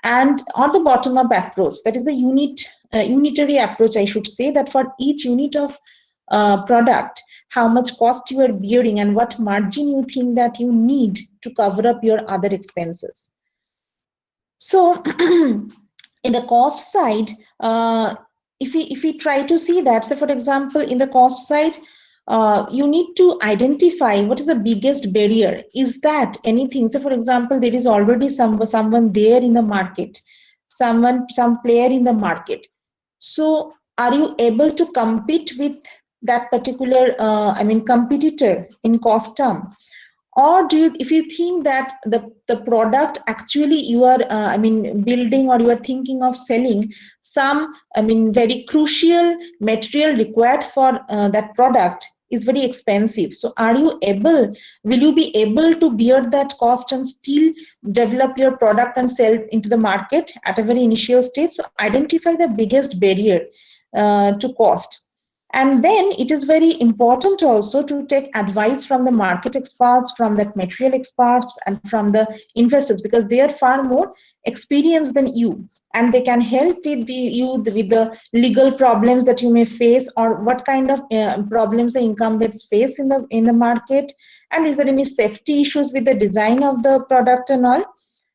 And or the bottom up approach, that is a unitary approach, I should say, that for each unit of product, how much cost you are bearing and what margin you think that you need to cover up your other expenses. So in the cost side, if we try to see that, so for example, in the cost side, you need to identify what is the biggest barrier. Is that anything? So for example, there is already someone there in the market, some player in the market. So are you able to compete with that particular I mean, competitor in cost term? Or do you, if you think that the product actually you are I mean, building, or you are thinking of selling some, I mean, very crucial material required for that product is very expensive. So are you able, will you be able to bear that cost and still develop your product and sell into the market at a very initial stage? So identify the biggest barrier to cost. And then it is very important also to take advice from the market experts, from that material experts, and from the investors, because they are far more experienced than you, and they can help with the legal problems that you may face, or what kind of problems the incumbents face in the market, and is there any safety issues with the design of the product and all.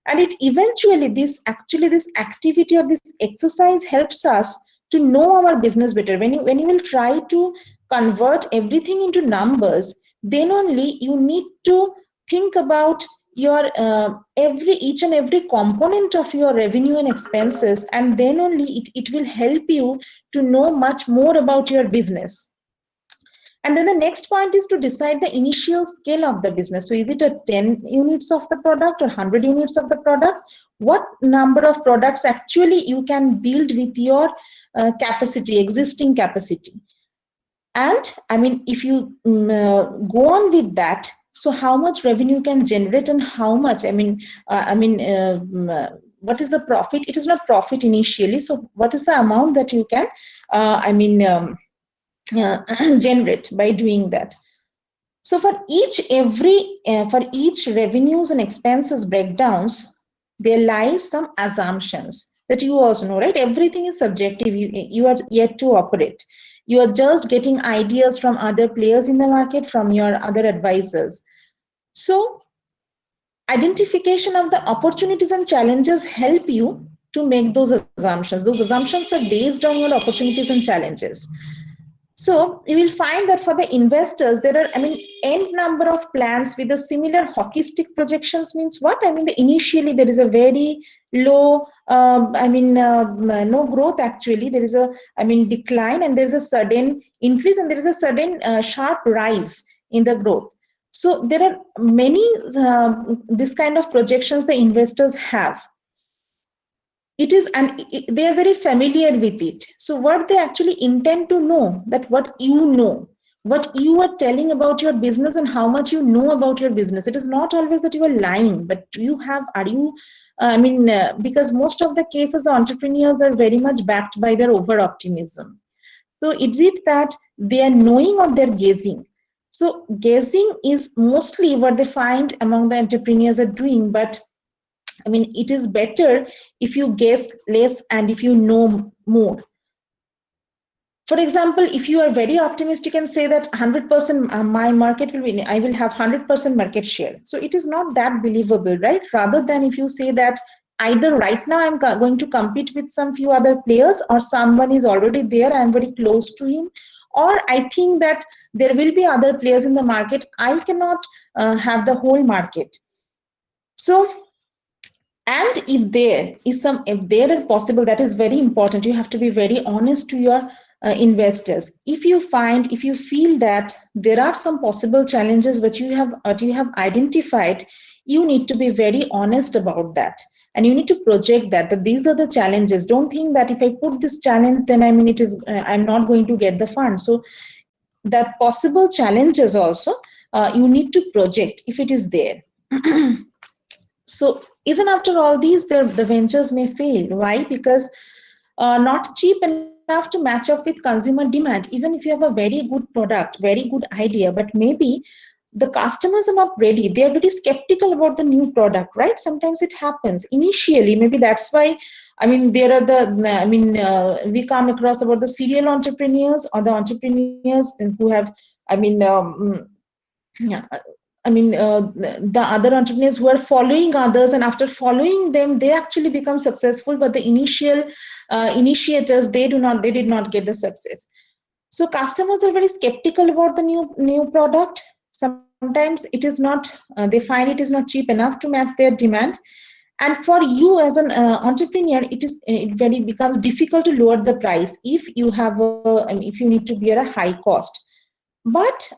And it eventually, this activity or this exercise helps us to know our business better. When you will try to convert everything into numbers, then only you need to think about your each and every component of your revenue and expenses, and then only it will help you to know much more about your business. And then the next point is to decide the initial scale of the business. So is it a 10 units of the product or 100 units of the product? What number of products actually you can build with your capacity, existing capacity? And I mean, if you go on with that, so how much revenue can generate and how much, what is the profit? It is not profit initially. So what is the amount that you can, generate by doing that? So for each revenues and expenses breakdowns, there lies some assumptions that you also know, right? Everything is subjective. You are yet to operate. You are just getting ideas from other players in the market, from your other advisors. So identification of the opportunities and challenges help you to make those assumptions. Those assumptions are based on your opportunities and challenges. So you will find that for the investors, there are, n number of plans with a similar hockey stick projections. Means what? Initially there is a very low, no growth actually. There is a, decline, and there is a sudden increase, and there is a sudden sharp rise in the growth. So there are many this kind of projections the investors have. It is, and they are very familiar with it. So what they actually intend to know, that what you are telling about your business and how much you know about your business. It is not always that you are lying, but because most of the cases the entrepreneurs are very much backed by their over optimism. So is it that they are knowing or they're guessing? So guessing is mostly what they find among the entrepreneurs are doing, but it is better if you guess less and if you know more. For example, if you are very optimistic and say that 100% my market will win, I will have 100% market share. So it is not that believable, right? Rather than if you say that either right now I'm going to compete with some few other players, or someone is already there, I'm very close to him, or I think that there will be other players in the market, I cannot have the whole market. So, and if there are possible, that is very important. You have to be very honest to your investors. If you feel that there are some possible challenges which you have identified, you need to be very honest about that, and you need to project that these are the challenges. Don't think that if I put this challenge, then I'm not going to get the fund. So that possible challenges also you need to project if it is there. So even after all these, the ventures may fail. Why? Because not cheap enough to match up with consumer demand. Even if you have a very good product, very good idea, but maybe the customers are not ready. They are very skeptical about the new product, right? Sometimes it happens initially. Maybe that's why. There are we come across about the serial entrepreneurs or the entrepreneurs who have, the other entrepreneurs who are following others, and after following them, they actually become successful. But the initial initiators, they did not get the success. So customers are very skeptical about the new product. Sometimes it is not. They find it is not cheap enough to match their demand. And for you as an entrepreneur, it becomes difficult to lower the price if you if you need to bear a high cost. But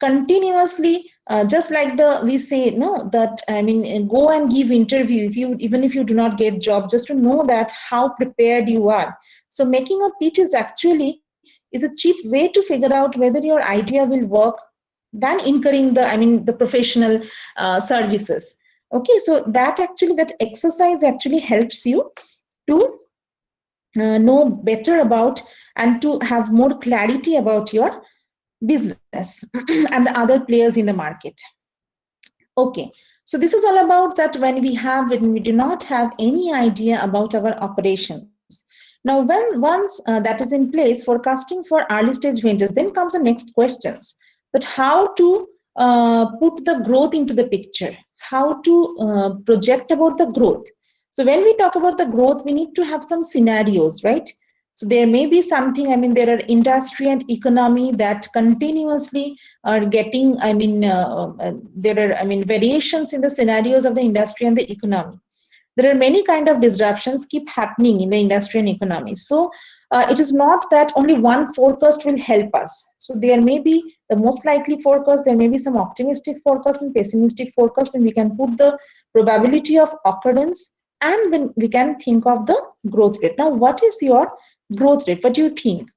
continuously, just like we say, no, that go and give interview even if you do not get job, just to know that how prepared you are. So making a pitch is actually a cheap way to figure out whether your idea will work, than incurring the professional services. Okay, so that exercise actually helps you to know better about and to have more clarity about your business and the other players in the market. Okay, so this is all about that when we do not have any idea about our operations. Now, once that is in place, forecasting for early stage ventures, then comes the next questions, that how to put the growth into the picture, how to project about the growth. So when we talk about the growth, we need to have some scenarios, right? So there may be something, I mean, there are industry and economy that continuously are getting, there are, variations in the scenarios of the industry and the economy. There are many kind of disruptions keep happening in the industry and economy. So it is not that only one forecast will help us. So there may be the most likely forecast, there may be some optimistic forecast and pessimistic forecast, and we can put the probability of occurrence, and then we can think of the growth rate. Now, what is your growth rate? What do you think?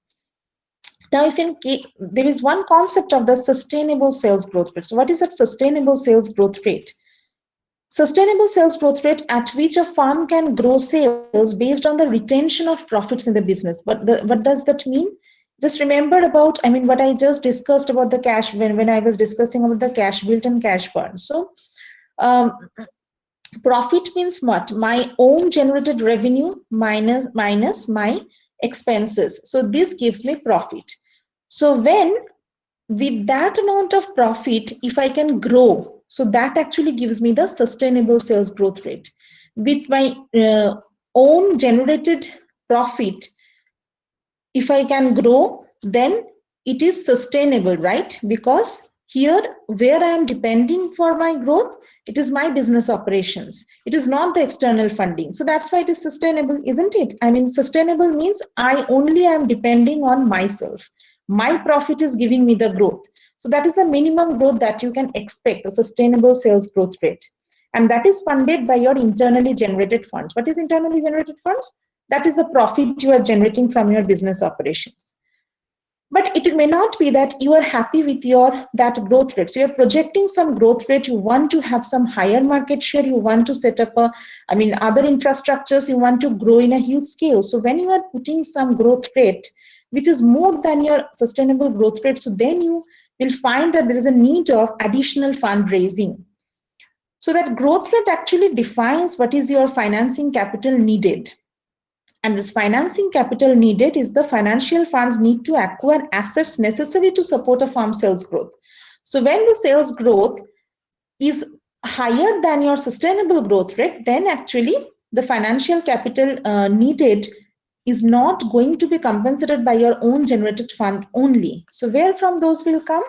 Now, there is one concept of the sustainable sales growth rate. So what is that sustainable sales growth rate? Sustainable sales growth rate at which a firm can grow sales based on the retention of profits in the business. What does that mean? Just remember about, what I just discussed about the cash when I was discussing about the cash built and cash burn. So profit means what? My own generated revenue minus my expenses. So this gives me profit. So with that amount of profit, if I can grow, so that actually gives me the sustainable sales growth rate. With my own generated profit, if I can grow, then it is sustainable, right? Because here, where I am depending for my growth, it is my business operations. It is not the external funding. So that's why it is sustainable, isn't it? Sustainable means I only am depending on myself. My profit is giving me the growth. So that is the minimum growth that you can expect, a sustainable sales growth rate. And that is funded by your internally generated funds. What is internally generated funds? That is the profit you are generating from your business operations. But it may not be that you are happy with that growth rate. So you're projecting some growth rate, you want to have some higher market share, you want to set up other infrastructures, you want to grow in a huge scale. So when you are putting some growth rate, which is more than your sustainable growth rate, so then you will find that there is a need of additional fundraising. So that growth rate actually defines what is your financing capital needed. And this financing capital needed is the financial funds need to acquire assets necessary to support a firm's sales growth. So when the sales growth is higher than your sustainable growth rate, then actually the financial capital needed is not going to be compensated by your own generated fund only. So where from those will come?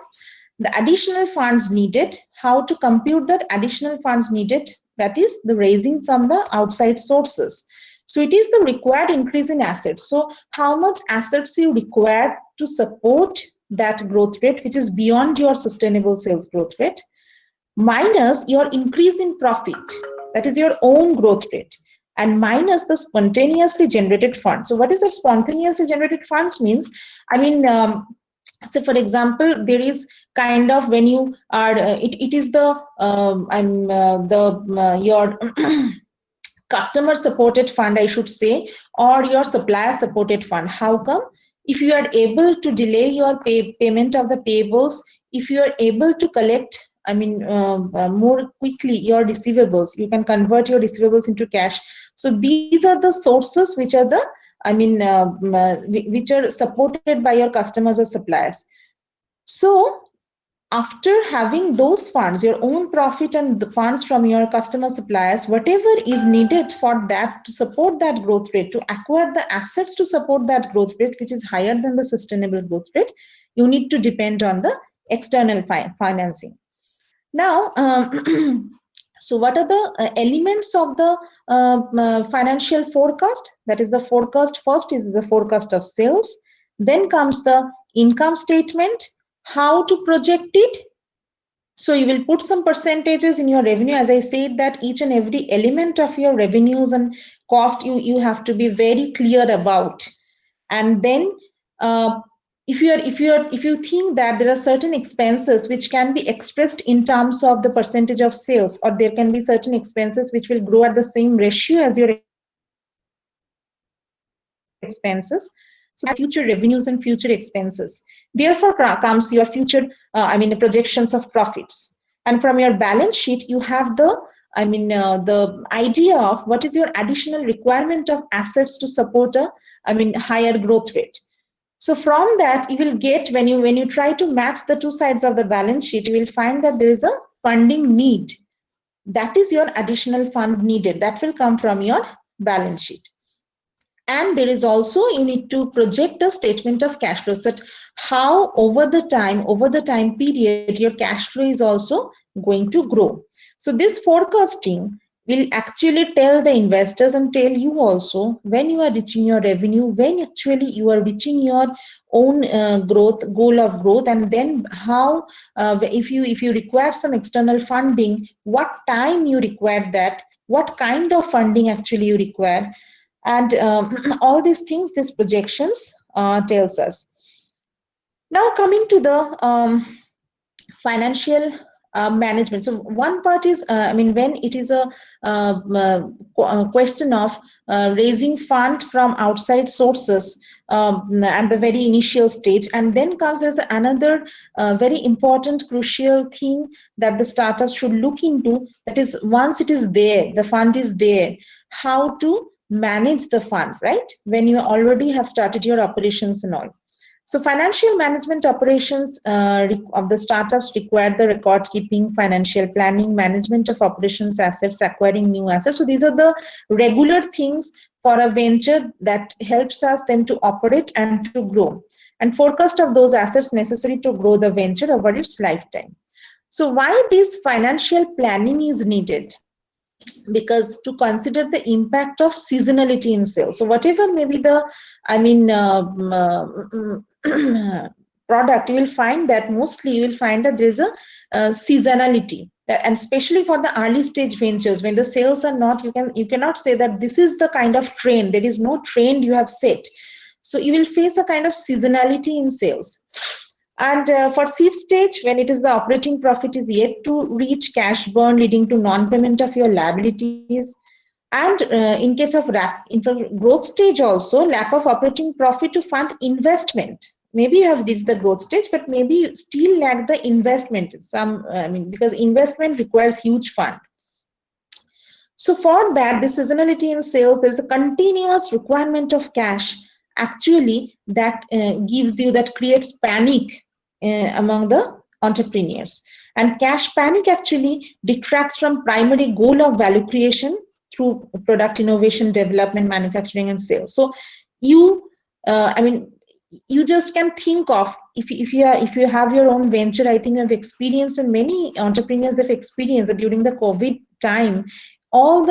The additional funds needed. How to compute that additional funds needed? That is the raising from the outside sources. So it is the required increase in assets. So how much assets you require to support that growth rate, which is beyond your sustainable sales growth rate, minus your increase in profit, that is your own growth rate, and minus the spontaneously generated funds. So what is a spontaneously generated funds means? So for example, there is kind of when you are, it is the your customer supported fund, I should say, or your supplier supported fund. How come? If you are able to delay your payment of the payables, if you are able to collect more quickly your receivables, you can convert your receivables into cash. So these are the sources which are the which are supported by your customers or suppliers. So after having those funds, your own profit and the funds from your customer suppliers, whatever is needed for that to support that growth rate, to acquire the assets to support that growth rate, which is higher than the sustainable growth rate, you need to depend on the external financing. Now, so what are the elements of the financial forecast? That is the forecast. First is the forecast of sales. Then comes the income statement. How to project it? So you will put some percentages in your revenue. As I said, that each and every element of your revenues and cost you have to be very clear about. And then if you think that there are certain expenses which can be expressed in terms of the percentage of sales, or there can be certain expenses which will grow at the same ratio as your expenses, so future revenues and future expenses. Therefore comes your future projections of profits. And from your balance sheet, you have the the idea of what is your additional requirement of assets to support a higher growth rate. So from that, you will get, when you try to match the two sides of the balance sheet, you will find that there is a funding need. That is your additional fund needed. That will come from your balance sheet. And there is also, you need to project a statement of cash flows, that how over the time period your cash flow is also going to grow. So this forecasting will actually tell the investors and tell you also when you are reaching your revenue, when actually you are reaching your own goal of growth, and then how if you require some external funding, what time you require that, what kind of funding actually you require, and all these things, these projections tells us. Now coming to the financial management. So one part is, I mean, when it is a question of raising fund from outside sources at the very initial stage, and then comes as another very important, crucial thing that the startups should look into. That is, once it is there, the fund is there, how to manage the fund, right? When you already have started your operations and all. So financial management operations of the startups require the record keeping, financial planning, management of operations assets, acquiring new assets. So these are the regular things for a venture that helps us them to operate and to grow, and forecast of those assets necessary to grow the venture over its lifetime. So why this financial planning is needed? Because to consider the impact of seasonality in sales. So whatever may be the, I mean, product, you will find that mostly you will find that there is a seasonality, and especially for the early stage ventures, when the sales are not, you cannot say that this is the kind of trend. There is no trend you have set. So you will face a kind of seasonality in sales. And for seed stage, when it is the operating profit is yet to reach cash burn, leading to non-payment of your liabilities. And in case of growth stage also, lack of operating profit to fund investment. Maybe you have reached the growth stage, but maybe you still lack the investment. Because investment requires huge fund. So for that, the seasonality in sales, there's a continuous requirement of cash, actually, that creates panic among the entrepreneurs. And cash panic actually detracts from primary goal of value creation through product innovation, development, manufacturing, and sales. So you just can think of, if you have your own venture, I think you have experienced, and many entrepreneurs have experienced that during the COVID time, all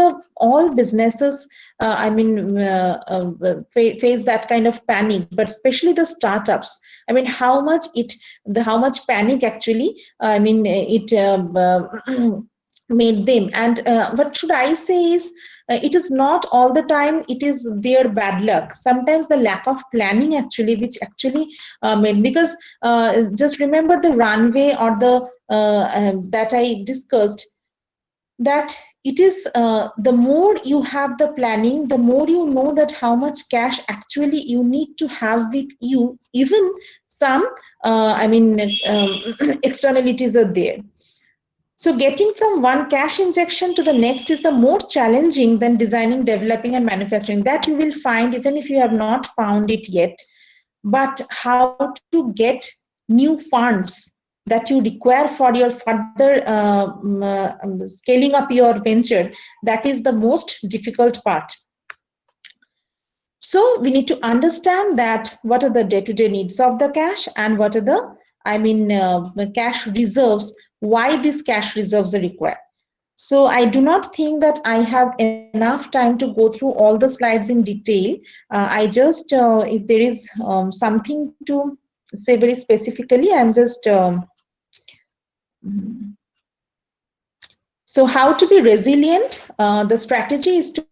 businesses face that kind of panic, but especially the startups. I mean, how much panic actually made them. And what should I say is, it is not all the time it is their bad luck. Sometimes the lack of planning actually, which actually made, because just remember the runway or the that I discussed, that it is the more you have the planning, the more you know that how much cash actually you need to have with you. Even some externalities are there. So getting from one cash injection to the next is the more challenging than designing, developing, and manufacturing. That you will find even if you have not found it yet. But how to get new funds that you require for your further scaling up your venture, that is the most difficult part. So we need to understand that what are the day-to-day needs of the cash, and what are the cash reserves, why these cash reserves are required. So I do not think that I have enough time to go through all the slides in detail. I just, if there is something to say very specifically, I'm just, so how to be resilient? The strategy is to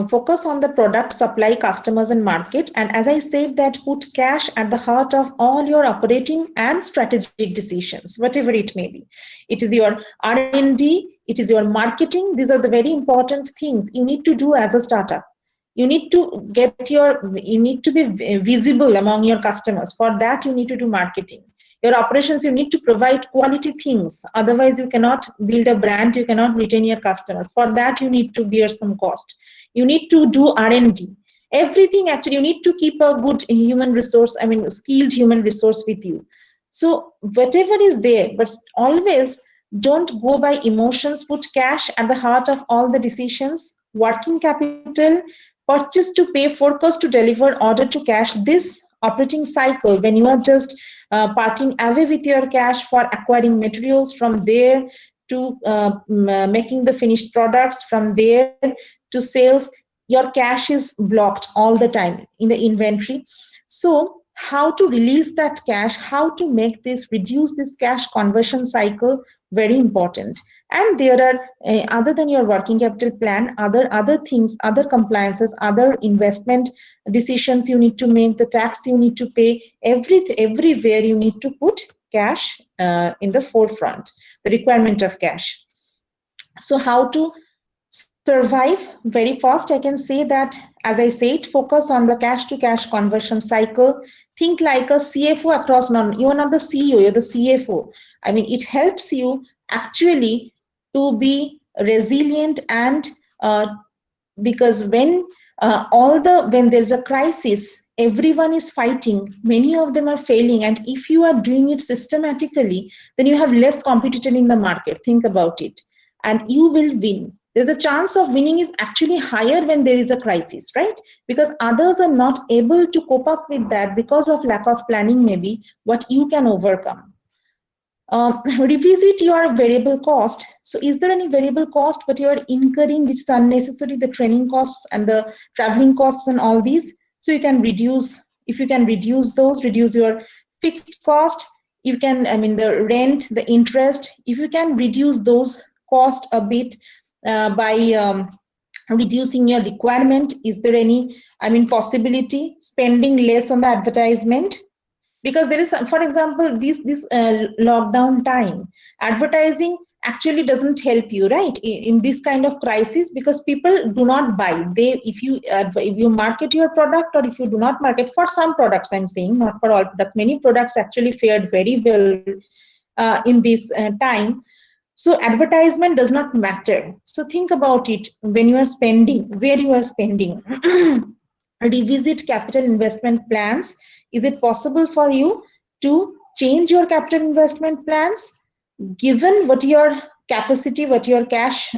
focus on the product, supply, customers, and market. And as I said, that put cash at the heart of all your operating and strategic decisions, whatever it may be. It is your R&D, it is your marketing. These are the very important things you need to do as a startup. You need to be visible among your customers. For that, you need to do marketing. Your operations, you need to provide quality things. Otherwise, you cannot build a brand. You cannot retain your customers. For that, you need to bear some cost. You need to do R&D. Everything actually, you need to keep a good human resource, skilled human resource with you. So whatever is there, but always don't go by emotions. Put cash at the heart of all the decisions. Working capital, purchase to pay, forecast to deliver, order to cash. This operating cycle, when you are just parting away with your cash for acquiring materials, from there to making the finished products, from there to sales, your cash is blocked all the time in the inventory. So how to release that cash, how to make this, reduce this cash conversion cycle, very important. And there are other than your working capital plan, other things, other compliances, other investment decisions you need to make, the tax you need to pay, everywhere you need to put cash in the forefront, the requirement of cash. So how to survive? Very fast, I can say that, as I said, focus on the cash to cash conversion cycle. Think like a CFO across, you are not the CEO, you're the CFO. I mean, it helps you actually to be resilient, and because when when there's a crisis, everyone is fighting, many of them are failing, and if you are doing it systematically, then you have less competitor in the market. Think about it, and you will win. There's a chance of winning is actually higher when there is a crisis, right? Because others are not able to cope up with that because of lack of planning, maybe what you can overcome. Revisit your variable cost. So is there any variable cost but you are incurring which is unnecessary, the training costs and the traveling costs and all these? So you can reduce, if you can reduce those, reduce your fixed cost. You can, I mean, the rent, the interest, if you can reduce those costs a bit by reducing your requirement. Is there any, I mean, possibility spending less on the advertisement? Because there is, for example, this lockdown time, advertising actually doesn't help you, right, in this kind of crisis, because people do not buy. They, if you market your product, or if you do not market, for some products, I'm saying, not for all products, many products actually fared very well in this time. So advertisement does not matter. So think about it when you are spending, where you are spending. Revisit capital investment plans. Is it possible for you to change your capital investment plans given what your capacity, what your cash,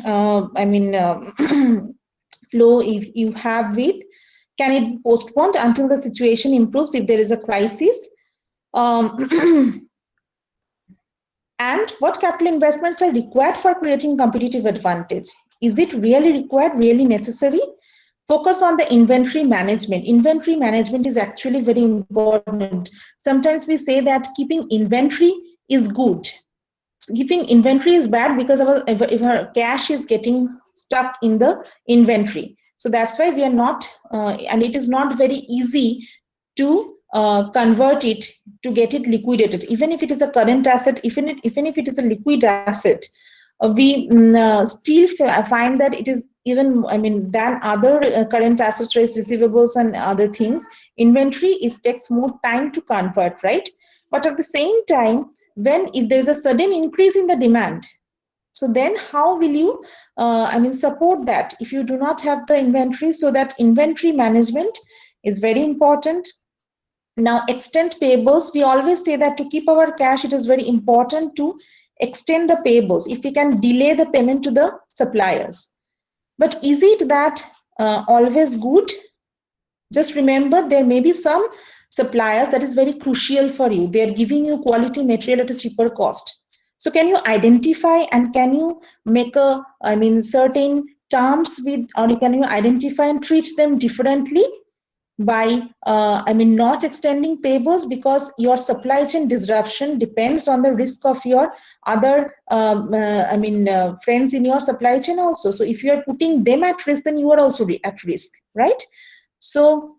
flow you have with? Can it be postponed until the situation improves if there is a crisis? And what capital investments are required for creating competitive advantage? Is it really required, really necessary? Focus on the inventory management. Inventory management is actually very important. Sometimes we say that keeping inventory is good. Keeping inventory is bad because if our cash is getting stuck in the inventory. So that's why we are not, and it is not very easy to convert it, to get it liquidated. Even if it is a current asset, even if it is a liquid asset, we still find that it is even, I mean, than other current assets, raised receivables and other things, inventory takes more time to convert, right? But at the same time, if there's a sudden increase in the demand, so then how will you support that if you do not have the inventory? So that inventory management is very important. Now, extend payables. We always say that to keep our cash, it is very important to extend the payables, if we can delay the payment to the suppliers. But is it that always good? Just remember, there may be some suppliers that is very crucial for you. They are giving you quality material at a cheaper cost. So can you identify and can you make certain terms with, or can you identify and treat them differently by not extending payables, because your supply chain disruption depends on the risk of your other friends in your supply chain also. So if you are putting them at risk, then you are also at risk, right? So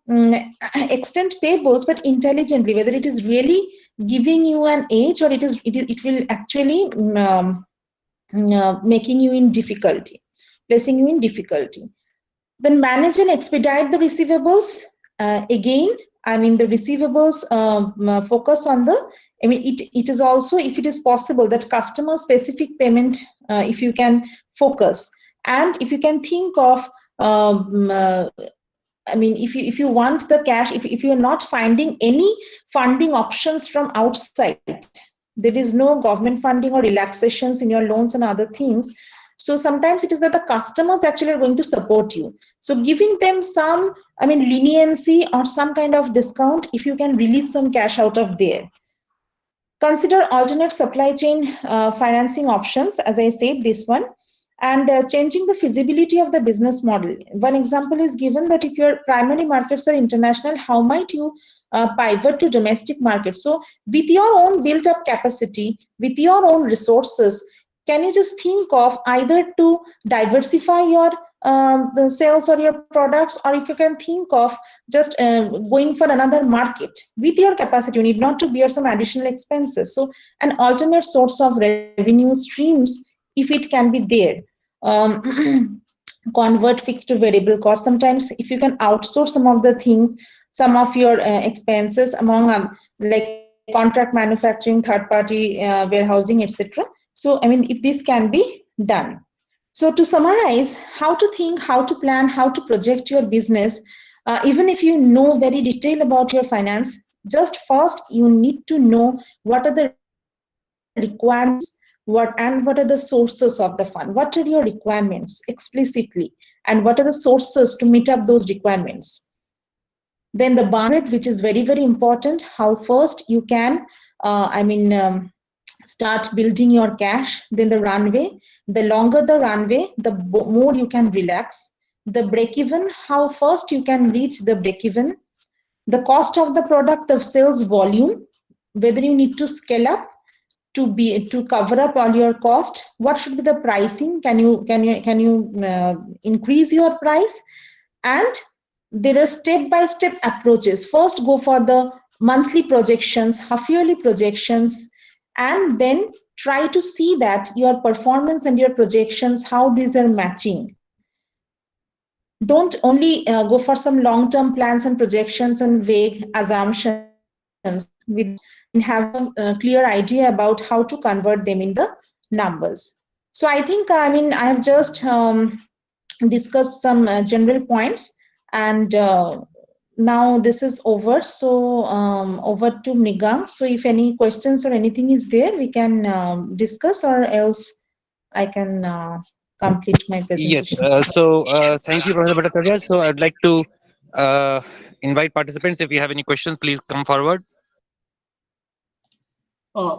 extend payables, but intelligently, whether it is really giving you an edge or it will actually making you in difficulty, placing you in difficulty. Then manage and expedite the receivables. Again, the receivables focus on the, it is also, if it is possible, that customer specific payment, if you can focus, and if you can think of, if you want the cash, if you are not finding any funding options from outside, there is no government funding or relaxations in your loans and other things, So sometimes it is that the customers actually are going to support you. So giving them some, I mean, leniency or some kind of discount if you can release some cash out of there. Consider alternate supply chain financing options, as I said, this one, and changing the feasibility of the business model. One example is given that if your primary markets are international, how might you pivot to domestic markets? So with your own built up capacity, with your own resources, can you just think of either to diversify your sales or your products, or if you can think of just going for another market with your capacity, you need not to bear some additional expenses. So an alternate source of revenue streams, if it can be there. Convert fixed to variable cost. Sometimes if you can outsource some of the things, some of your expenses among like contract manufacturing, third party warehousing, etc. So I mean, if this can be done. So to summarize, how to think, how to plan, how to project your business, even if you know very detail about your finance, just first you need to know what are the requirements, what are the sources of the fund, what are your requirements explicitly, and what are the sources to meet up those requirements. Then the burn rate, which is very, very important, how first you can, start building your cash. Then the runway, the longer the runway, the more you can relax. The break even, how first you can reach the break even. The cost of the product, the sales volume, whether you need to scale up to cover up all your cost. What should be the pricing? Can you increase your price? And there are step-by-step approaches. First, go for the monthly projections, half-yearly projections, and then try to see that your performance and your projections, how these are matching. Don't only go for some long-term plans and projections and vague assumptions without having a clear idea about how to convert them in the numbers. So I think, I have just discussed some general points, and now this is over. So over to Mrigang. So if any questions or anything is there, we can discuss, or else I can complete my Yes. presentation. Thank you, Professor Bhattacharya. So I'd like to uh, invite participants. If you have any questions, please come forward.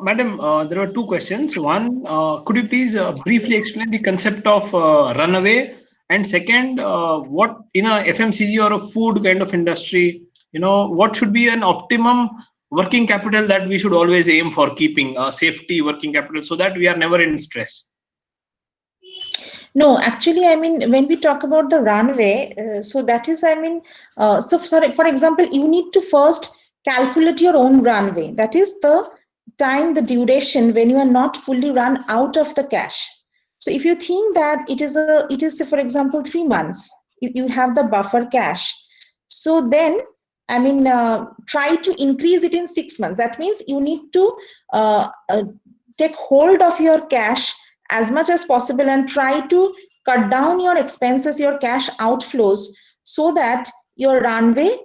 Madam, there are two questions. One, could you please briefly explain the concept of runaway? And second, what in a FMCG or a food kind of industry, what should be an optimum working capital that we should always aim for keeping safety working capital so that we are never in stress? No, actually, when we talk about the runway, so that is, so sorry, for example, you need to first calculate your own runway. That is the time, the duration when you are not fully run out of the cash. So if you think that it is for example 3 months, if you have the buffer cash, so then try to increase it in 6 months. That means you need to take hold of your cash as much as possible and try to cut down your expenses, your cash outflows, so that your runway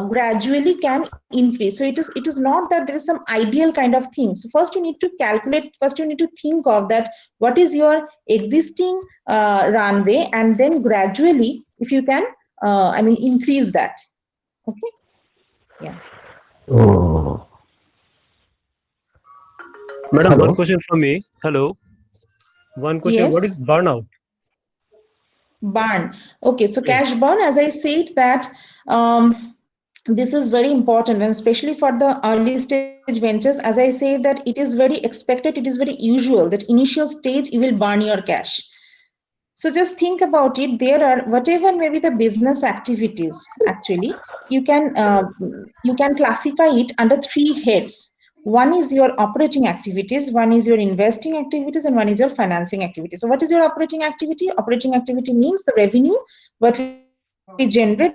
gradually can increase. So it is not that there is some ideal kind of thing. So first you need to calculate, first you need to think of that what is your existing runway, and then gradually if you can increase that. Okay. Yeah. Madam, Hello. one question from me. Hello. One question. What Yes. is burnout? Burn. Okay, so Yes. cash burn, as I said that this is very important, and especially for the early stage ventures, as I say that it is very expected, it is very usual that initial stage you will burn your cash. So just think about it. There are whatever maybe the business activities, actually you can classify it under 3 heads. One is your operating activities, one is your investing activities, and one is your financing activities. So what is your operating activity? Operating activity means the revenue what we generate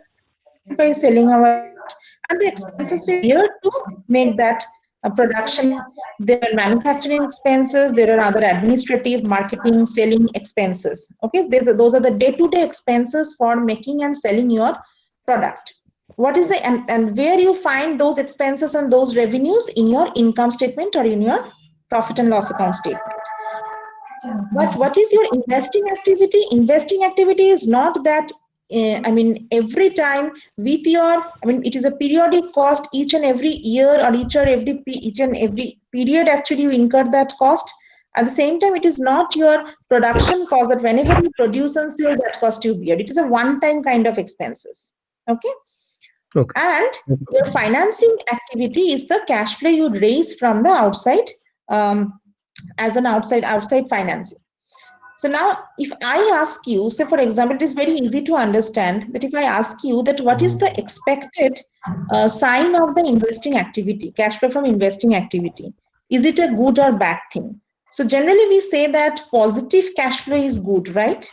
by selling our product, and the expenses we bear to make that production happen. There are manufacturing expenses, there are other administrative, marketing, selling expenses. Okay, those are the day-to-day expenses for making and selling your product. What is the and where you find those expenses and those revenues? In your income statement or in your profit and loss account statement. But what is your investing activity? Investing activity is not that, every time with your, it is a periodic cost each and every year, or each and every period actually you incur that cost. At the same time, it is not your production cost that whenever you produce and sell, that cost you bear. It is a one-time kind of expenses. Okay. Okay. And your financing activity is the cash flow you raise from the outside, as an outside financing. So now, if I ask you, say for example, it is very easy to understand that if I ask you that what is the expected sign of the investing activity, cash flow from investing activity, is it a good or bad thing? So generally we say that positive cash flow is good, right?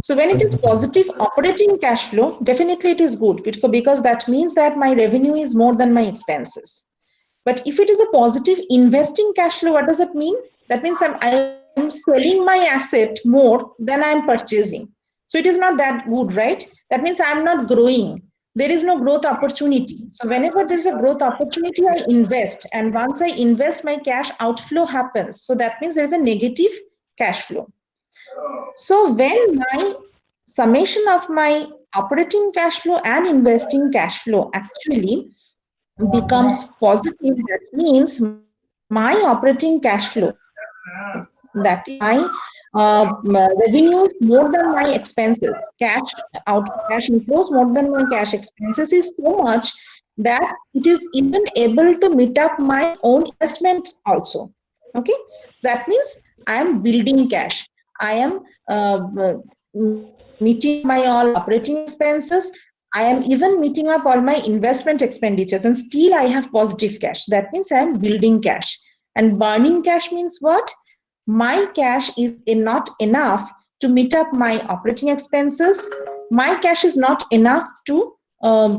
So when it is positive operating cash flow, definitely it is good, because that means that my revenue is more than my expenses. But if it is a positive investing cash flow, what does that mean? That means I'm selling my asset more than I'm purchasing. So it is not that good, right? That means I'm not growing. There is no growth opportunity. So whenever there's a growth opportunity, I invest. And once I invest, my cash outflow happens. So that means there's a negative cash flow. So when my summation of my operating cash flow and investing cash flow actually becomes positive, that means my operating cash flow, that is my revenues more than my expenses, cash inflows more than my cash expenses is so much that it is even able to meet up my own investments also. Okay, so that means I am building cash. I am meeting up my all operating expenses. I am even meeting up all my investment expenditures, and still I have positive cash. That means I am building cash. And burning cash means what? My cash is not enough to meet up my operating expenses. My cash is not enough to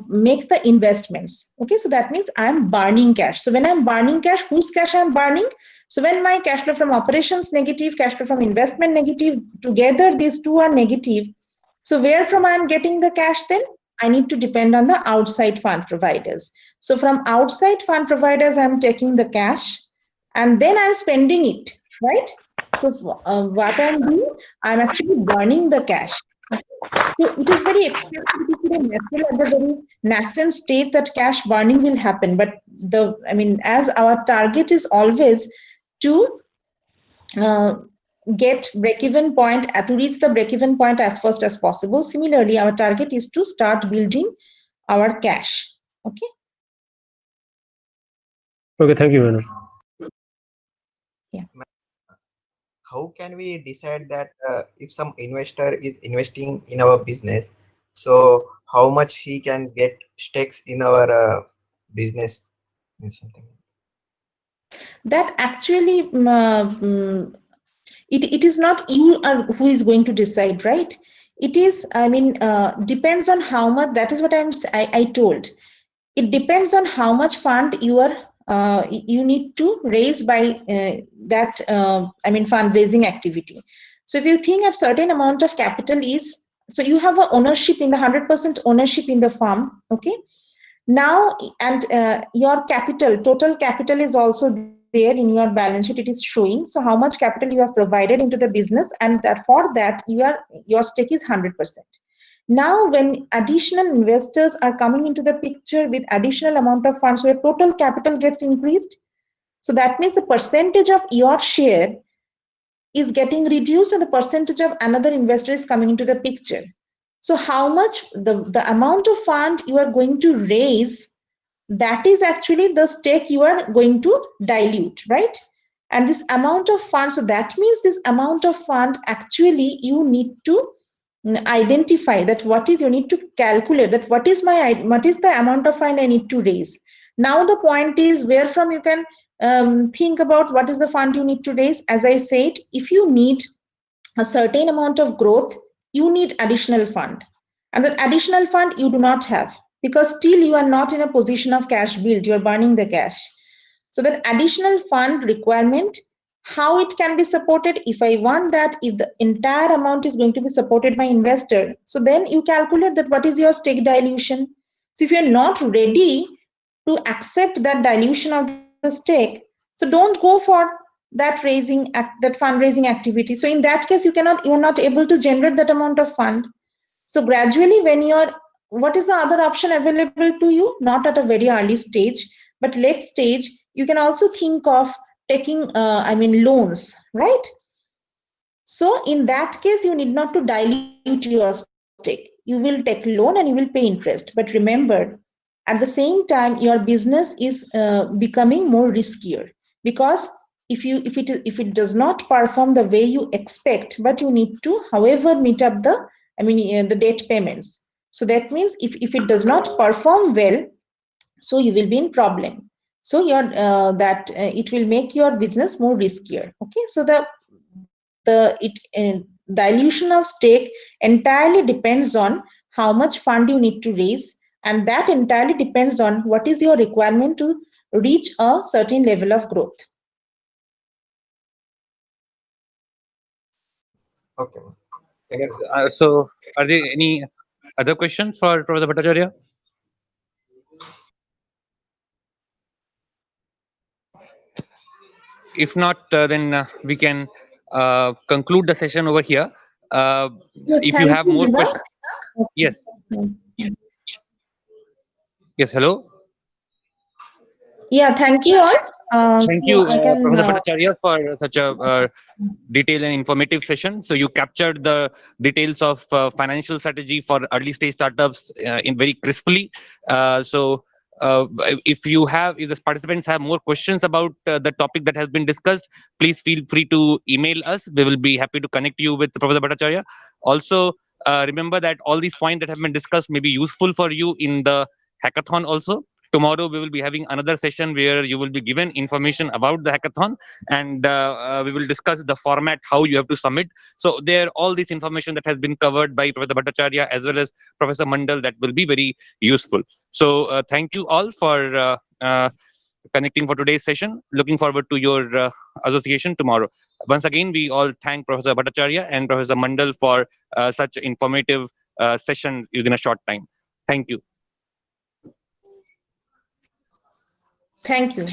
make the investments. Okay, so that means I am burning cash. So when I'm burning cash, whose cash I'm burning? So when my cash flow from operations negative, cash flow from investment negative, together these two are negative. So where from I am getting the cash then? I need to depend on the outside fund providers. So from outside fund providers, I'm taking the cash and then I'm spending it, right? So what I'm doing, I'm actually burning the cash. Okay? So it is very expected at the very nascent stage that cash burning will happen. But as our target is always to get break-even point, to reach the break-even point as fast as possible. Similarly, our target is to start building our cash. Okay. Okay. Thank you, madam. Yeah. How can we decide that if some investor is investing in our business, so how much he can get stakes in our business or something? That actually it is not you who is going to decide, right? It is, depends on how much. That is what I told. It depends on how much fund you need to raise by that fundraising activity. So if you think a certain amount of capital is, so you have a ownership in the 100% ownership in the firm. Okay. Now, and your total capital is also there in your balance sheet. It is showing. So how much capital you have provided into the business, and that for that your stake is 100%. Now, when additional investors are coming into the picture with additional amount of funds, where total capital gets increased, so that means the percentage of your share is getting reduced and the percentage of another investor is coming into the picture. So how much the amount of fund you are going to raise, that is actually the stake you are going to dilute, right? And this amount of fund, so that means this amount of fund actually you need to identify that what is, you need to calculate that what is the amount of fund I need to raise. Now the point is where from you can think about what is the fund you need to raise. As I said, if you need a certain amount of growth, you need additional fund, and that additional fund you do not have, because still you are not in a position of cash build, you are burning the cash. So that additional fund requirement, how it can be supported, if I want that, if the entire amount is going to be supported by investor, so then you calculate that what is your stake dilution. So if you're not ready to accept that dilution of the stake, so don't go for that fundraising activity. So in that case, you're not able to generate that amount of fund. So gradually, what is the other option available to you? Not at a very early stage, but late stage, you can also think of taking, loans, right? So in that case, you need not to dilute your stake. You will take loan and you will pay interest. But remember, at the same time, your business is becoming more riskier, because if it does not perform the way you expect, but you need to, however, meet up the debt payments. So that means if it does not perform well, so you will be in problem. So it will make your business more riskier. Okay, so dilution of stake entirely depends on how much fund you need to raise, and that entirely depends on what is your requirement to reach a certain level of growth. Okay. So, are there any other questions for Professor Bhattacharya? If not, then we can conclude the session over here. Yes, If you thank have you, more Vibha. questions, yes, yes, hello. Yeah, thank you all. Thank So you, I can Professor Bhattacharya, for such a detailed and informative session. So you captured the details of financial strategy for early stage startups in very crisply. If the participants have more questions about the topic that has been discussed, please feel free to email us. We will be happy to connect you with Professor Bhattacharya. Also, remember that all these points that have been discussed may be useful for you in the hackathon also. Tomorrow we will be having another session where you will be given information about the hackathon, and we will discuss the format, how you have to submit. So there, all this information that has been covered by Professor Bhattacharya as well as Professor Mandal, that will be very useful. So thank you all for connecting for today's session. Looking forward to your association tomorrow. Once again, we all thank Professor Bhattacharya and Professor Mandal for such informative session within a short time. Thank you. thank you.